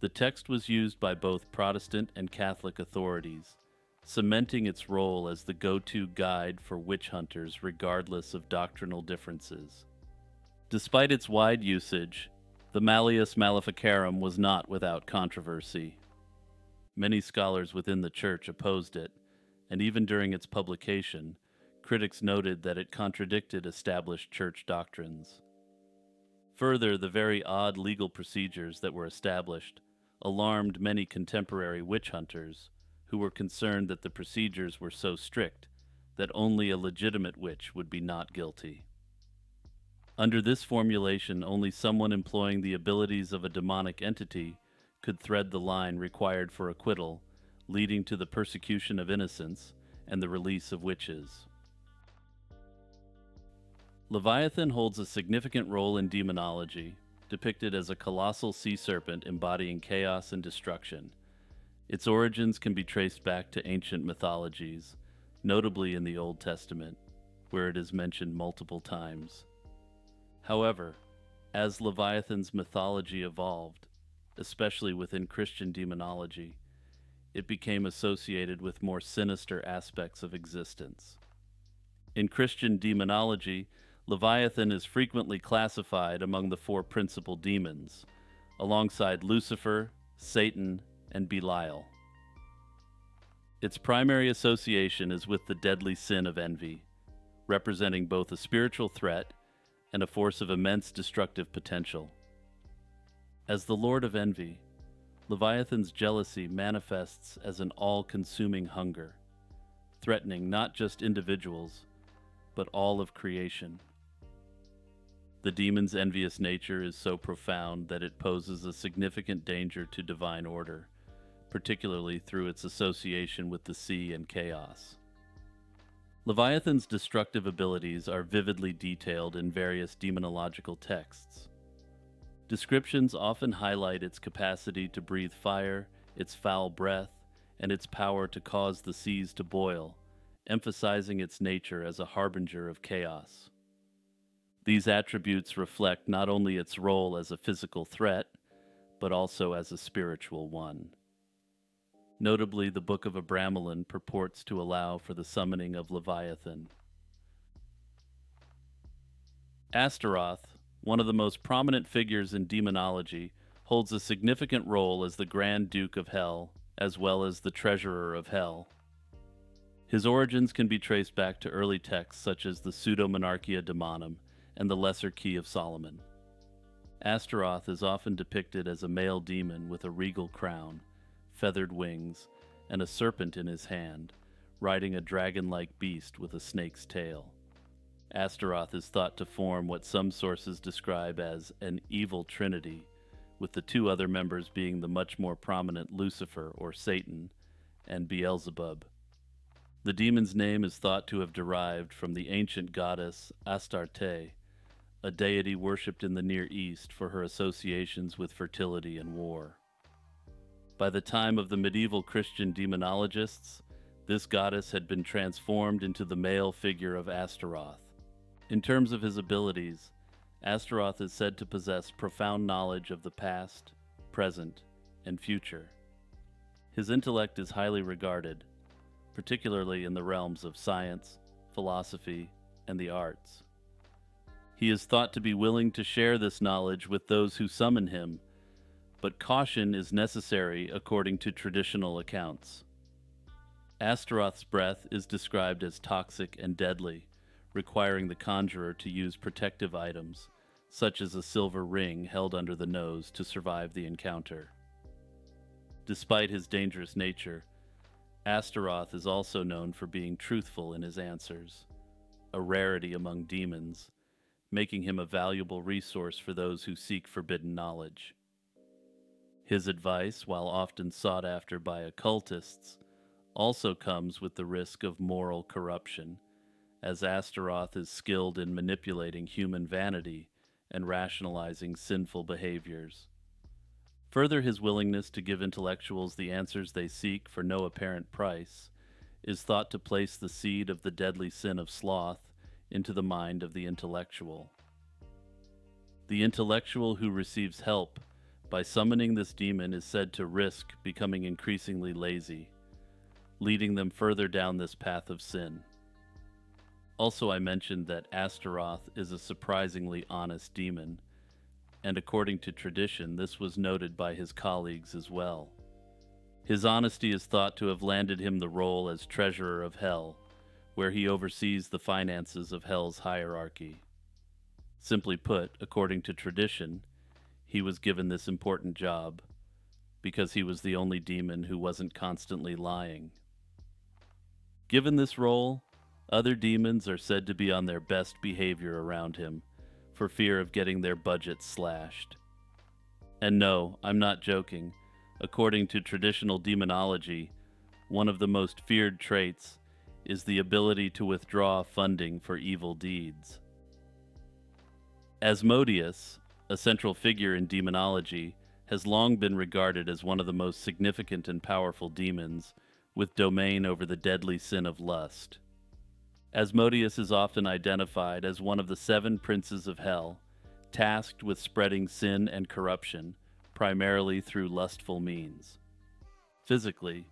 The text was used by both Protestant and Catholic authorities, cementing its role as the go-to guide for witch hunters regardless of doctrinal differences. Despite its wide usage, the Malleus Maleficarum was not without controversy. Many scholars within the Church opposed it, and even during its publication, critics noted that it contradicted established Church doctrines. Further, the very odd legal procedures that were established alarmed many contemporary witch hunters who were concerned that the procedures were so strict that only a legitimate witch would be not guilty. Under this formulation, only someone employing the abilities of a demonic entity could thread the line required for acquittal, leading to the persecution of innocents and the release of witches. Leviathan holds a significant role in demonology, depicted as a colossal sea serpent embodying chaos and destruction. Its origins can be traced back to ancient mythologies, notably in the Old Testament, where it is mentioned multiple times. However, as Leviathan's mythology evolved, especially within Christian demonology, it became associated with more sinister aspects of existence. In Christian demonology, Leviathan is frequently classified among the four principal demons, alongside Lucifer, Satan, and Belial. Its primary association is with the deadly sin of envy, representing both a spiritual threat and a force of immense destructive potential. As the Lord of Envy, Leviathan's jealousy manifests as an all-consuming hunger, threatening not just individuals, but all of creation. The demon's envious nature is so profound that it poses a significant danger to divine order, particularly through its association with the sea and chaos. Leviathan's destructive abilities are vividly detailed in various demonological texts. Descriptions often highlight its capacity to breathe fire, its foul breath, and its power to cause the seas to boil, emphasizing its nature as a harbinger of chaos. These attributes reflect not only its role as a physical threat, but also as a spiritual one. Notably, the Book of Abramelin purports to allow for the summoning of Leviathan. Astaroth, one of the most prominent figures in demonology, holds a significant role as the Grand Duke of Hell, as well as the Treasurer of Hell. His origins can be traced back to early texts such as the Pseudo-Monarchia Daemonum and the Lesser Key of Solomon. Astaroth is often depicted as a male demon with a regal crown, feathered wings, and a serpent in his hand, riding a dragon-like beast with a snake's tail. Astaroth is thought to form what some sources describe as an evil trinity, with the two other members being the much more prominent Lucifer, or Satan, and Beelzebub. The demon's name is thought to have derived from the ancient goddess Astarte, a deity worshipped in the Near East for her associations with fertility and war. By the time of the medieval Christian demonologists, this goddess had been transformed into the male figure of Astaroth. In terms of his abilities, Astaroth is said to possess profound knowledge of the past, present, and future. His intellect is highly regarded, particularly in the realms of science, philosophy, and the arts. He is thought to be willing to share this knowledge with those who summon him, but caution is necessary according to traditional accounts. Astaroth's breath is described as toxic and deadly, requiring the conjurer to use protective items, such as a silver ring held under the nose to survive the encounter. Despite his dangerous nature, Astaroth is also known for being truthful in his answers, a rarity among demons, making him a valuable resource for those who seek forbidden knowledge. His advice, while often sought after by occultists, also comes with the risk of moral corruption, as Astaroth is skilled in manipulating human vanity and rationalizing sinful behaviors. Further, his willingness to give intellectuals the answers they seek for no apparent price is thought to place the seed of the deadly sin of sloth into the mind of the intellectual. The intellectual who receives help by summoning this demon is said to risk becoming increasingly lazy, leading them further down this path of sin. Also, I mentioned that Astaroth is a surprisingly honest demon, and according to tradition, this was noted by his colleagues as well. His honesty is thought to have landed him the role as Treasurer of Hell, where he oversees the finances of Hell's hierarchy. Simply put, according to tradition, he was given this important job because he was the only demon who wasn't constantly lying. Given this role, other demons are said to be on their best behavior around him, for fear of getting their budgets slashed. And no, I'm not joking. According to traditional demonology, one of the most feared traits is the ability to withdraw funding for evil deeds. Asmodeus, a central figure in demonology, has long been regarded as one of the most significant and powerful demons, with domain over the deadly sin of lust. Asmodeus is often identified as one of the seven princes of hell, tasked with spreading sin and corruption, primarily through lustful means. Physically,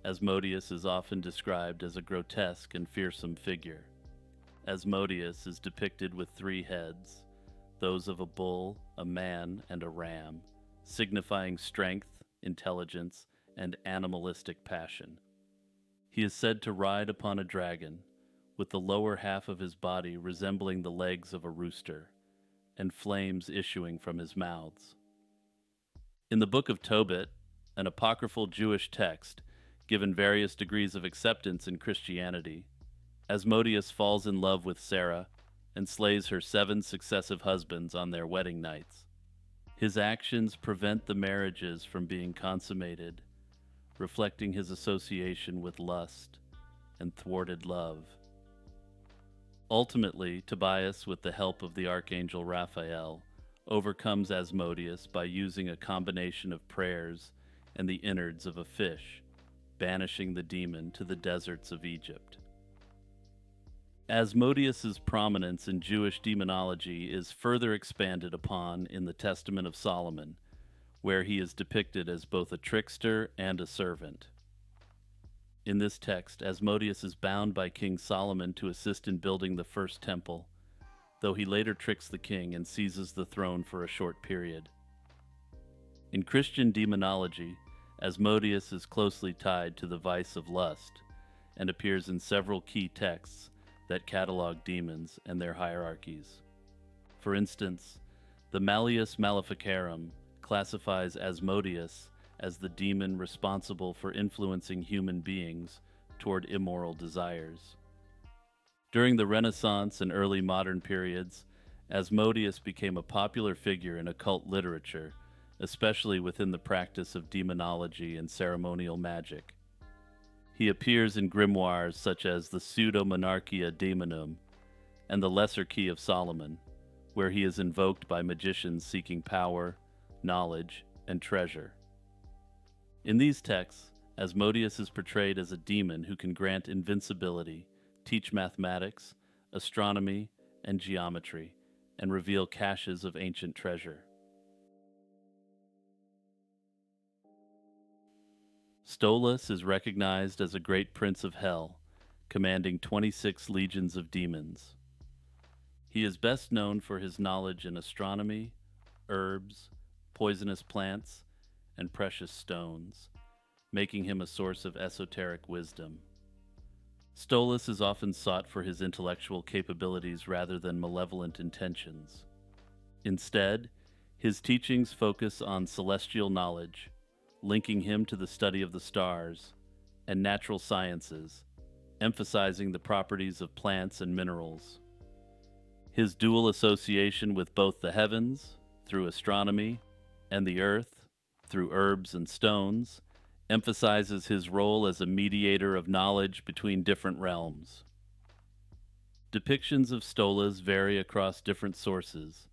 Asmodeus is often described as a grotesque and fearsome figure. Asmodeus is depicted with three heads, those of a bull, a man, and a ram, signifying strength, intelligence, and animalistic passion. He is said to ride upon a dragon, with the lower half of his body resembling the legs of a rooster, and flames issuing from his mouths. In the Book of Tobit, an apocryphal Jewish text given various degrees of acceptance in Christianity, Asmodeus falls in love with Sarah and slays her 7 successive husbands on their wedding nights. His actions prevent the marriages from being consummated, reflecting his association with lust and thwarted love. Ultimately, Tobias, with the help of the archangel Raphael, overcomes Asmodeus by using a combination of prayers and the innards of a fish, banishing the demon to the deserts of Egypt. Asmodeus's prominence in Jewish demonology is further expanded upon in the Testament of Solomon, where he is depicted as both a trickster and a servant. In this text, Asmodeus is bound by King Solomon to assist in building the first temple, though he later tricks the king and seizes the throne for a short period. In Christian demonology, Asmodeus is closely tied to the vice of lust and appears in several key texts that catalog demons and their hierarchies. For instance, the Malleus Maleficarum classifies Asmodeus as the demon responsible for influencing human beings toward immoral desires. During the Renaissance and early modern periods, Asmodeus became a popular figure in occult literature, especially within the practice of demonology and ceremonial magic. He appears in grimoires such as the Pseudo-Monarchia Daemonum and the Lesser Key of Solomon, where he is invoked by magicians seeking power, knowledge, and treasure. In these texts, Asmodeus is portrayed as a demon who can grant invincibility, teach mathematics, astronomy, and geometry, and reveal caches of ancient treasure. Stolas is recognized as a great prince of hell, commanding 26 legions of demons. He is best known for his knowledge in astronomy, herbs, poisonous plants, and precious stones, making him a source of esoteric wisdom. Stolas is often sought for his intellectual capabilities rather than malevolent intentions. Instead, his teachings focus on celestial knowledge, linking him to the study of the stars, and natural sciences, emphasizing the properties of plants and minerals. His dual association with both the heavens, through astronomy, and the earth, through herbs and stones, emphasizes his role as a mediator of knowledge between different realms. Depictions of Stolas vary across different sources.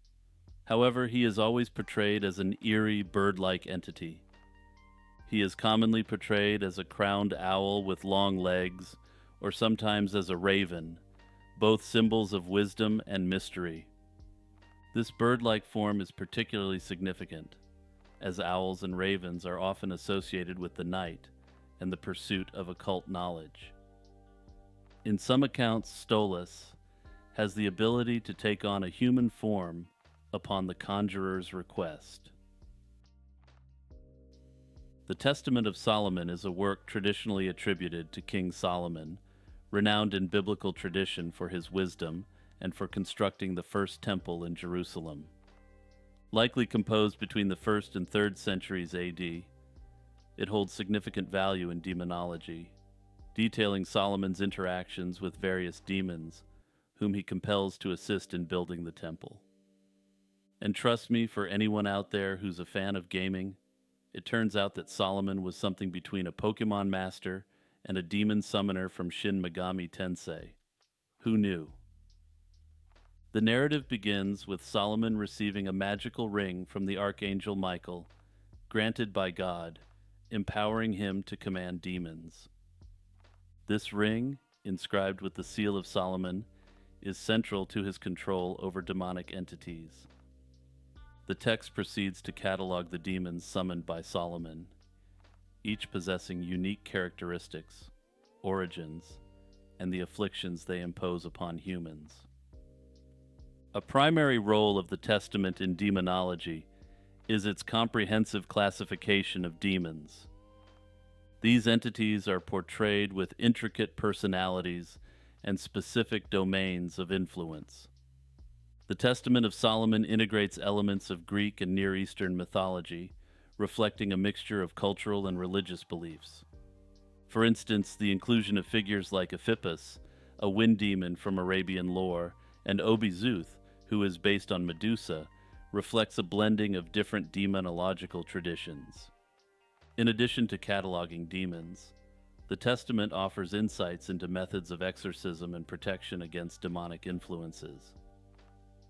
However, he is always portrayed as an eerie, bird-like entity. He is commonly portrayed as a crowned owl with long legs, or sometimes as a raven, both symbols of wisdom and mystery. This bird-like form is particularly significant, as owls and ravens are often associated with the night and the pursuit of occult knowledge. In some accounts, Stolas has the ability to take on a human form upon the conjurer's request. The Testament of Solomon is a work traditionally attributed to King Solomon, renowned in biblical tradition for his wisdom and for constructing the first temple in Jerusalem. Likely composed between the 1st and 3rd centuries AD, it holds significant value in demonology, detailing Solomon's interactions with various demons, whom he compels to assist in building the temple. And trust me, for anyone out there who's a fan of gaming, it turns out that Solomon was something between a Pokemon master and a demon summoner from Shin Megami Tensei. Who knew? The narrative begins with Solomon receiving a magical ring from the Archangel Michael granted by God, empowering him to command demons. This ring, inscribed with the Seal of Solomon, is central to his control over demonic entities. The text proceeds to catalog the demons summoned by Solomon, each possessing unique characteristics, origins, and the afflictions they impose upon humans. A primary role of the Testament in demonology is its comprehensive classification of demons. These entities are portrayed with intricate personalities and specific domains of influence. The Testament of Solomon integrates elements of Greek and Near Eastern mythology, reflecting a mixture of cultural and religious beliefs. For instance, the inclusion of figures like Ephippas, a wind demon from Arabian lore, and Obi-Zuth, who is based on Medusa, reflects a blending of different demonological traditions. In addition to cataloging demons, the Testament offers insights into methods of exorcism and protection against demonic influences.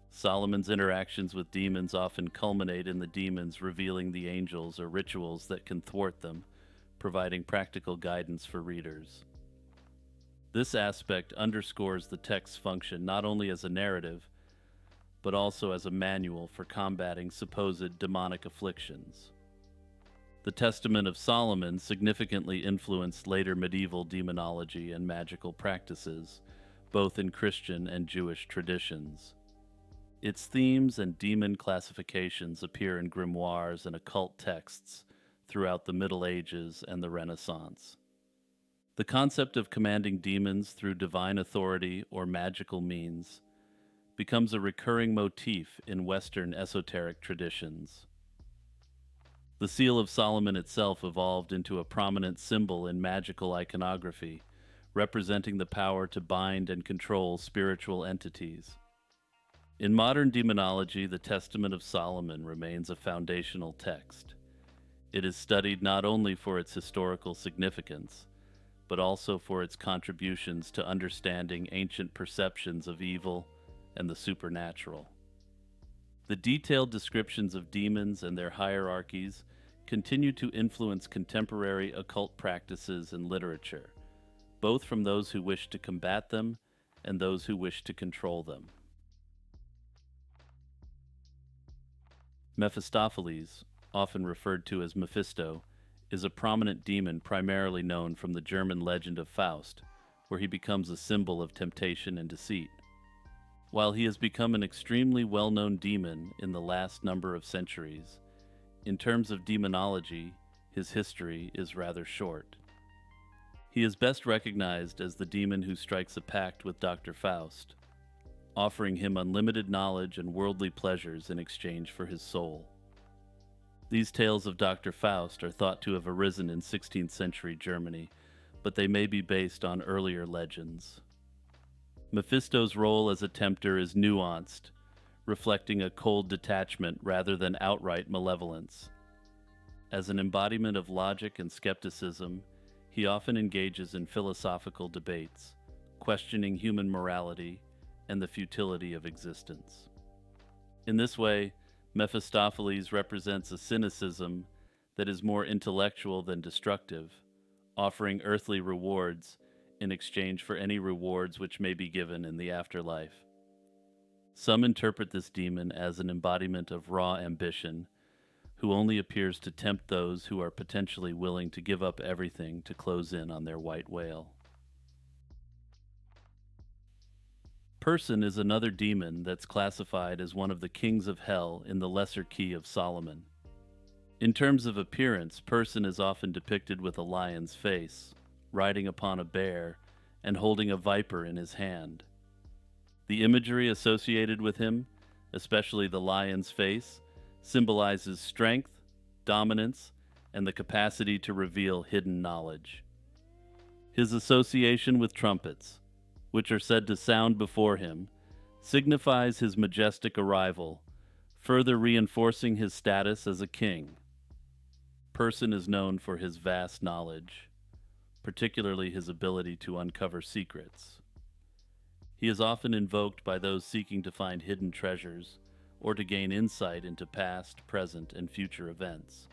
Solomon's interactions with demons often culminate in the demons revealing the angels or rituals that can thwart them, providing practical guidance for readers. This aspect underscores the text's function not only as a narrative, but also as a manual for combating supposed demonic afflictions. The Testament of Solomon significantly influenced later medieval demonology and magical practices, both in Christian and Jewish traditions. Its themes and demon classifications appear in grimoires and occult texts throughout the Middle Ages and the Renaissance. The concept of commanding demons through divine authority or magical means becomes a recurring motif in Western esoteric traditions. The Seal of Solomon itself evolved into a prominent symbol in magical iconography, representing the power to bind and control spiritual entities. In modern demonology, the Testament of Solomon remains a foundational text. It is studied not only for its historical significance, but also for its contributions to understanding ancient perceptions of evil and the supernatural. The detailed descriptions of demons and their hierarchies continue to influence contemporary occult practices and literature, both from those who wish to combat them and those who wish to control them. Mephistopheles, often referred to as Mephisto, is a prominent demon primarily known from the German legend of Faust, where he becomes a symbol of temptation and deceit. While he has become an extremely well-known demon in the last number of centuries, in terms of demonology, his history is rather short. He is best recognized as the demon who strikes a pact with Dr. Faust, offering him unlimited knowledge and worldly pleasures in exchange for his soul. These tales of Dr. Faust are thought to have arisen in 16th century Germany, but they may be based on earlier legends. Mephisto's role as a tempter is nuanced, reflecting a cold detachment rather than outright malevolence. As an embodiment of logic and skepticism, he often engages in philosophical debates, questioning human morality and the futility of existence. In this way, Mephistopheles represents a cynicism that is more intellectual than destructive, offering earthly rewards in exchange for any rewards which may be given in the afterlife. Some interpret this demon as an embodiment of raw ambition, who only appears to tempt those who are potentially willing to give up everything to close in on their white whale. Person is another demon that's classified as one of the kings of hell in the Lesser Key of Solomon. In terms of appearance, Person is often depicted with a lion's face, riding upon a bear, and holding a viper in his hand. The imagery associated with him, especially the lion's face, symbolizes strength, dominance, and the capacity to reveal hidden knowledge. His association with trumpets, which are said to sound before him, signifies his majestic arrival, further reinforcing his status as a king. Person is known for his vast knowledge, particularly his ability to uncover secrets. He is often invoked by those seeking to find hidden treasures or to gain insight into past, present, and future events.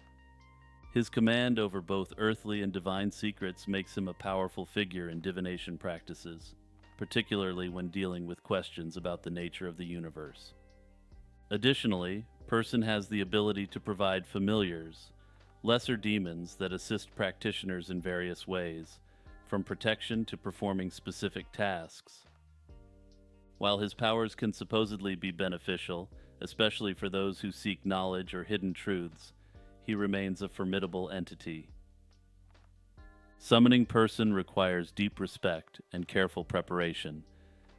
His command over both earthly and divine secrets makes him a powerful figure in divination practices, particularly when dealing with questions about the nature of the universe. Additionally, Person has the ability to provide familiars, lesser demons that assist practitioners in various ways, from protection to performing specific tasks. While his powers can supposedly be beneficial, especially for those who seek knowledge or hidden truths, he remains a formidable entity. Summoning Person requires deep respect and careful preparation,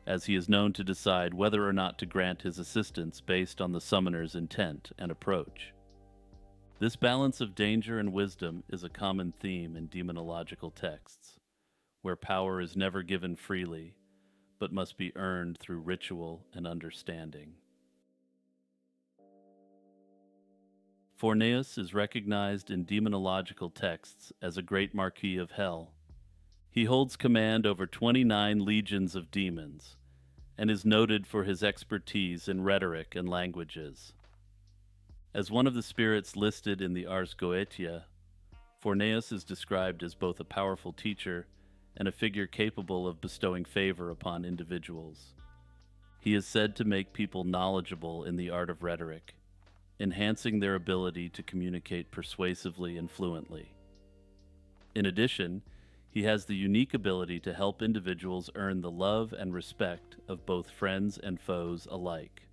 as he is known to decide whether or not to grant his assistance based on the summoner's intent and approach. This balance of danger and wisdom is a common theme in demonological texts, where power is never given freely, but must be earned through ritual and understanding. Forneus is recognized in demonological texts as a great Marquis of Hell. He holds command over 29 legions of demons, and is noted for his expertise in rhetoric and languages. As one of the spirits listed in the Ars Goetia, Forneus is described as both a powerful teacher and a figure capable of bestowing favor upon individuals. He is said to make people knowledgeable in the art of rhetoric, enhancing their ability to communicate persuasively and fluently. In addition, he has the unique ability to help individuals earn the love and respect of both friends and foes alike.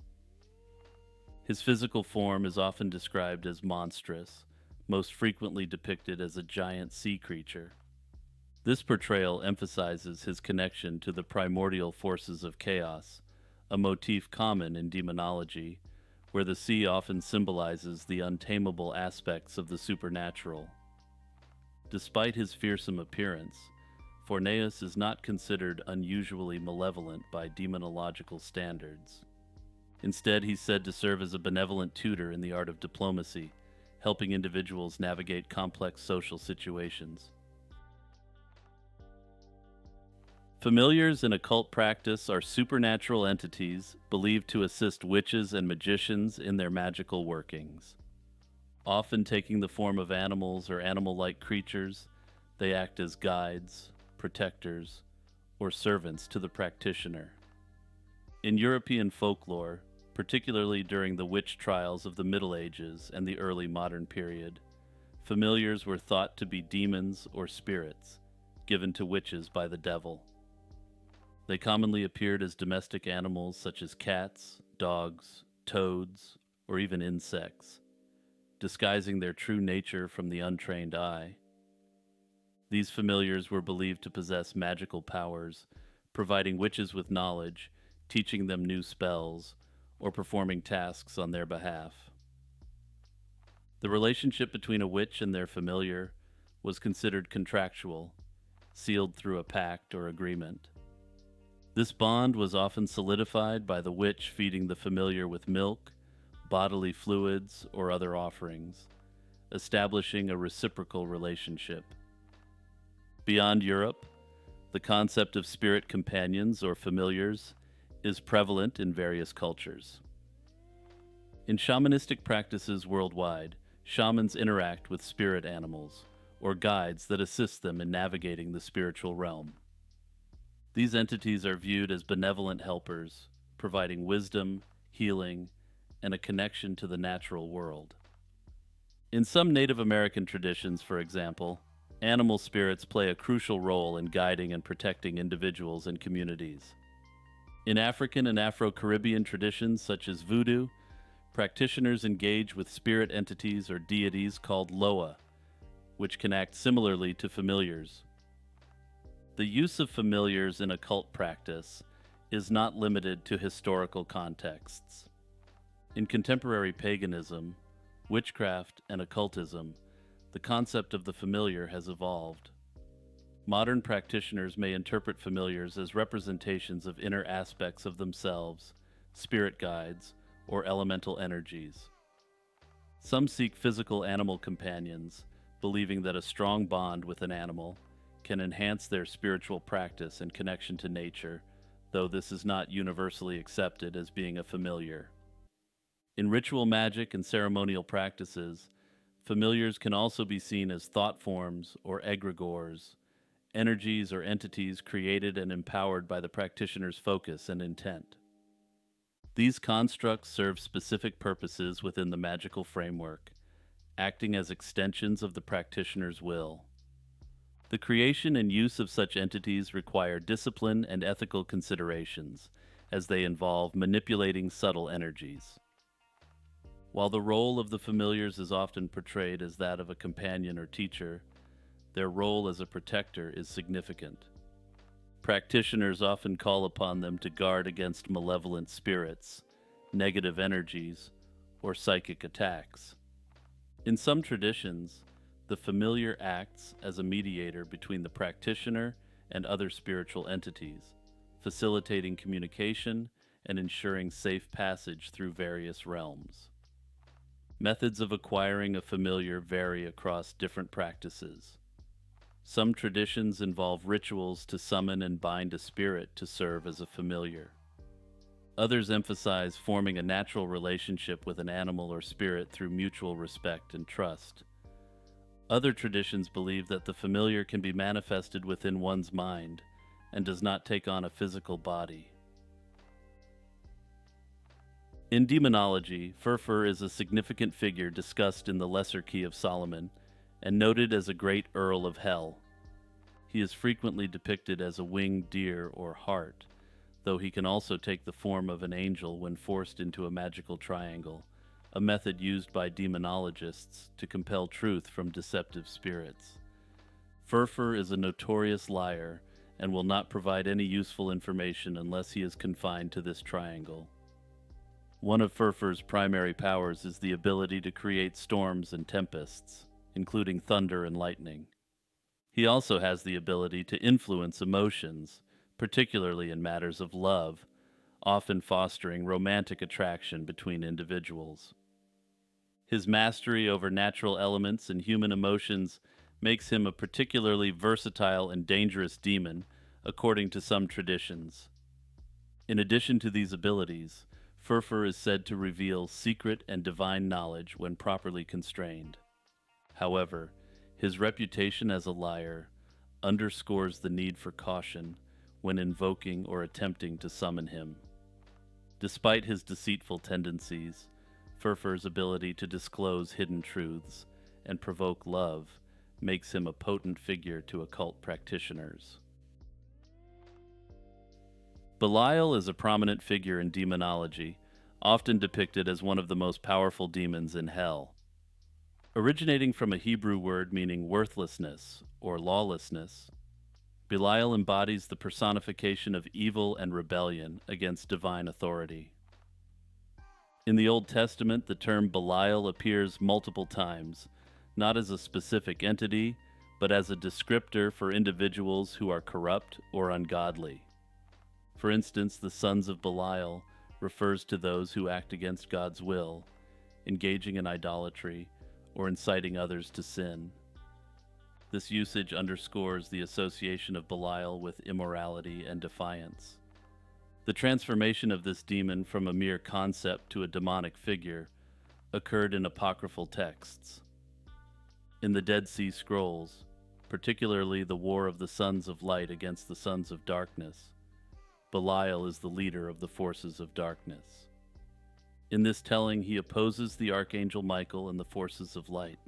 His physical form is often described as monstrous, most frequently depicted as a giant sea creature. This portrayal emphasizes his connection to the primordial forces of chaos, a motif common in demonology, where the sea often symbolizes the untamable aspects of the supernatural. Despite his fearsome appearance, Forneus is not considered unusually malevolent by demonological standards. Instead, he's said to serve as a benevolent tutor in the art of diplomacy, helping individuals navigate complex social situations. Familiars in occult practice are supernatural entities believed to assist witches and magicians in their magical workings. Often taking the form of animals or animal-like creatures, they act as guides, protectors, or servants to the practitioner. In European folklore, particularly during the witch trials of the Middle Ages and the early modern period, familiars were thought to be demons or spirits, given to witches by the devil. They commonly appeared as domestic animals such as cats, dogs, toads, or even insects, disguising their true nature from the untrained eye. These familiars were believed to possess magical powers, providing witches with knowledge, teaching them new spells, or performing tasks on their behalf. The relationship between a witch and their familiar was considered contractual, sealed through a pact or agreement. This bond was often solidified by the witch feeding the familiar with milk, bodily fluids, or other offerings, establishing a reciprocal relationship. Beyond Europe, the concept of spirit companions or familiars is prevalent in various cultures. In shamanistic practices worldwide, shamans interact with spirit animals, or guides that assist them in navigating the spiritual realm. These entities are viewed as benevolent helpers, providing wisdom, healing, and a connection to the natural world. In some Native American traditions, for example, animal spirits play a crucial role in guiding and protecting individuals and communities. In African and Afro-Caribbean traditions such as voodoo, practitioners engage with spirit entities or deities called loa, which can act similarly to familiars. The use of familiars in occult practice is not limited to historical contexts. In contemporary paganism, witchcraft, and occultism, the concept of the familiar has evolved. Modern practitioners may interpret familiars as representations of inner aspects of themselves, spirit guides, or elemental energies. Some seek physical animal companions, believing that a strong bond with an animal can enhance their spiritual practice and connection to nature, though this is not universally accepted as being a familiar. In ritual magic and ceremonial practices, Familiars can also be seen as thought forms or egregores, energies or entities created and empowered by the practitioner's focus and intent. These constructs serve specific purposes within the magical framework, acting as extensions of the practitioner's will. The creation and use of such entities require discipline and ethical considerations, as they involve manipulating subtle energies. While the role of the familiars is often portrayed as that of a companion or teacher, their role as a protector is significant. Practitioners often call upon them to guard against malevolent spirits, negative energies, or psychic attacks. In some traditions, the familiar acts as a mediator between the practitioner and other spiritual entities, facilitating communication and ensuring safe passage through various realms. Methods of acquiring a familiar vary across different practices. Some traditions involve rituals to summon and bind a spirit to serve as a familiar. Others emphasize forming a natural relationship with an animal or spirit through mutual respect and trust. Other traditions believe that the familiar can be manifested within one's mind and does not take on a physical body. In demonology, Furfur is a significant figure discussed in the Lesser Key of Solomon and noted as a great Earl of Hell. He is frequently depicted as a winged deer or hart, though he can also take the form of an angel when forced into a magical triangle, a method used by demonologists to compel truth from deceptive spirits. Furfur is a notorious liar and will not provide any useful information unless he is confined to this triangle. One of Furfur's primary powers is the ability to create storms and tempests, including thunder and lightning. He also has the ability to influence emotions, particularly in matters of love, often fostering romantic attraction between individuals. His mastery over natural elements and human emotions makes him a particularly versatile and dangerous demon, according to some traditions. In addition to these abilities, Furfur is said to reveal secret and divine knowledge when properly constrained. However, his reputation as a liar underscores the need for caution when invoking or attempting to summon him. Despite his deceitful tendencies, Furfur's ability to disclose hidden truths and provoke love makes him a potent figure to occult practitioners. Belial is a prominent figure in demonology, often depicted as one of the most powerful demons in hell. Originating from a Hebrew word meaning worthlessness or lawlessness, Belial embodies the personification of evil and rebellion against divine authority. In the Old Testament, the term Belial appears multiple times, not as a specific entity, but as a descriptor for individuals who are corrupt or ungodly. For instance, the sons of Belial refers to those who act against God's will, engaging in idolatry, or inciting others to sin. This usage underscores the association of Belial with immorality and defiance. The transformation of this demon from a mere concept to a demonic figure occurred in apocryphal texts. In the Dead Sea Scrolls, particularly the War of the Sons of Light against the Sons of Darkness, Belial is the leader of the forces of darkness. In this telling, he opposes the Archangel Michael and the forces of light.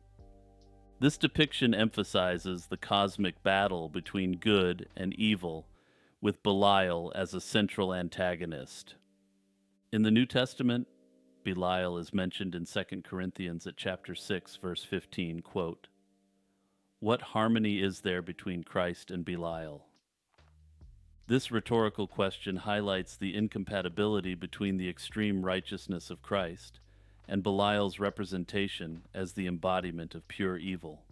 This depiction emphasizes the cosmic battle between good and evil, with Belial as a central antagonist. In the New Testament, Belial is mentioned in 2 Corinthians at chapter 6, verse 15, quote, "What harmony is there between Christ and Belial?" This rhetorical question highlights the incompatibility between the extreme righteousness of Christ and Belial's representation as the embodiment of pure evil.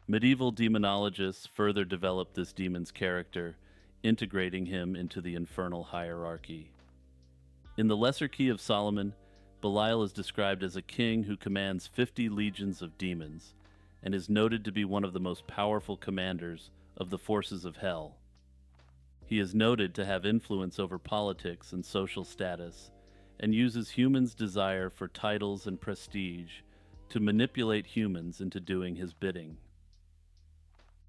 Medieval demonologists further developed this demon's character, integrating him into the infernal hierarchy. In the Lesser Key of Solomon, Belial is described as a king who commands 50 legions of demons and is noted to be one of the most powerful commanders of the forces of hell. He is noted to have influence over politics and social status, and uses humans' desire for titles and prestige to manipulate humans into doing his bidding.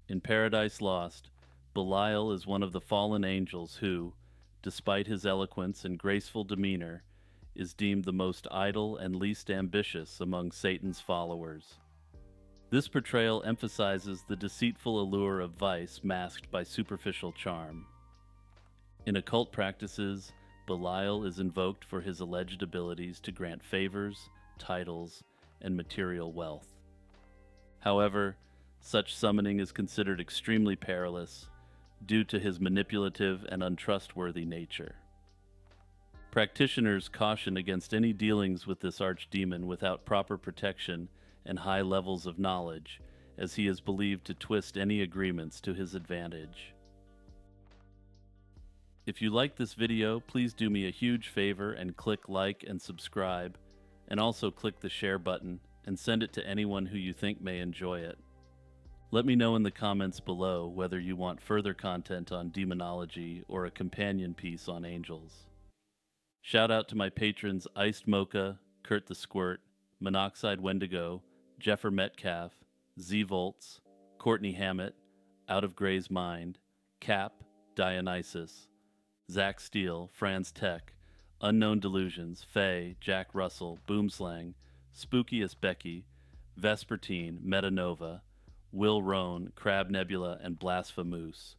In Paradise Lost, Belial is one of the fallen angels who, despite his eloquence and graceful demeanor, is deemed the most idle and least ambitious among Satan's followers. This portrayal emphasizes the deceitful allure of vice masked by superficial charm. In occult practices, Belial is invoked for his alleged abilities to grant favors, titles, and material wealth. However, such summoning is considered extremely perilous due to his manipulative and untrustworthy nature. Practitioners caution against any dealings with this archdemon without proper protection and high levels of knowledge, as he is believed to twist any agreements to his advantage. If you liked this video, please do me a huge favor and click like and subscribe, and also click the share button and send it to anyone who you think may enjoy it. Let me know in the comments below whether you want further content on demonology or a companion piece on angels. Shout out to my patrons Iced Mocha, Kurt the Squirt, Monoxide Wendigo, Jeffer Metcalf, Z Volts, Courtney Hammett, Out of Gray's Mind, Cap, Dionysus, Zach Steele, Franz Tech, Unknown Delusions, Faye, Jack Russell, Boomslang, Spookiest Becky, Vespertine, Metanova, Will Roan, Crab Nebula, and Blasphemous.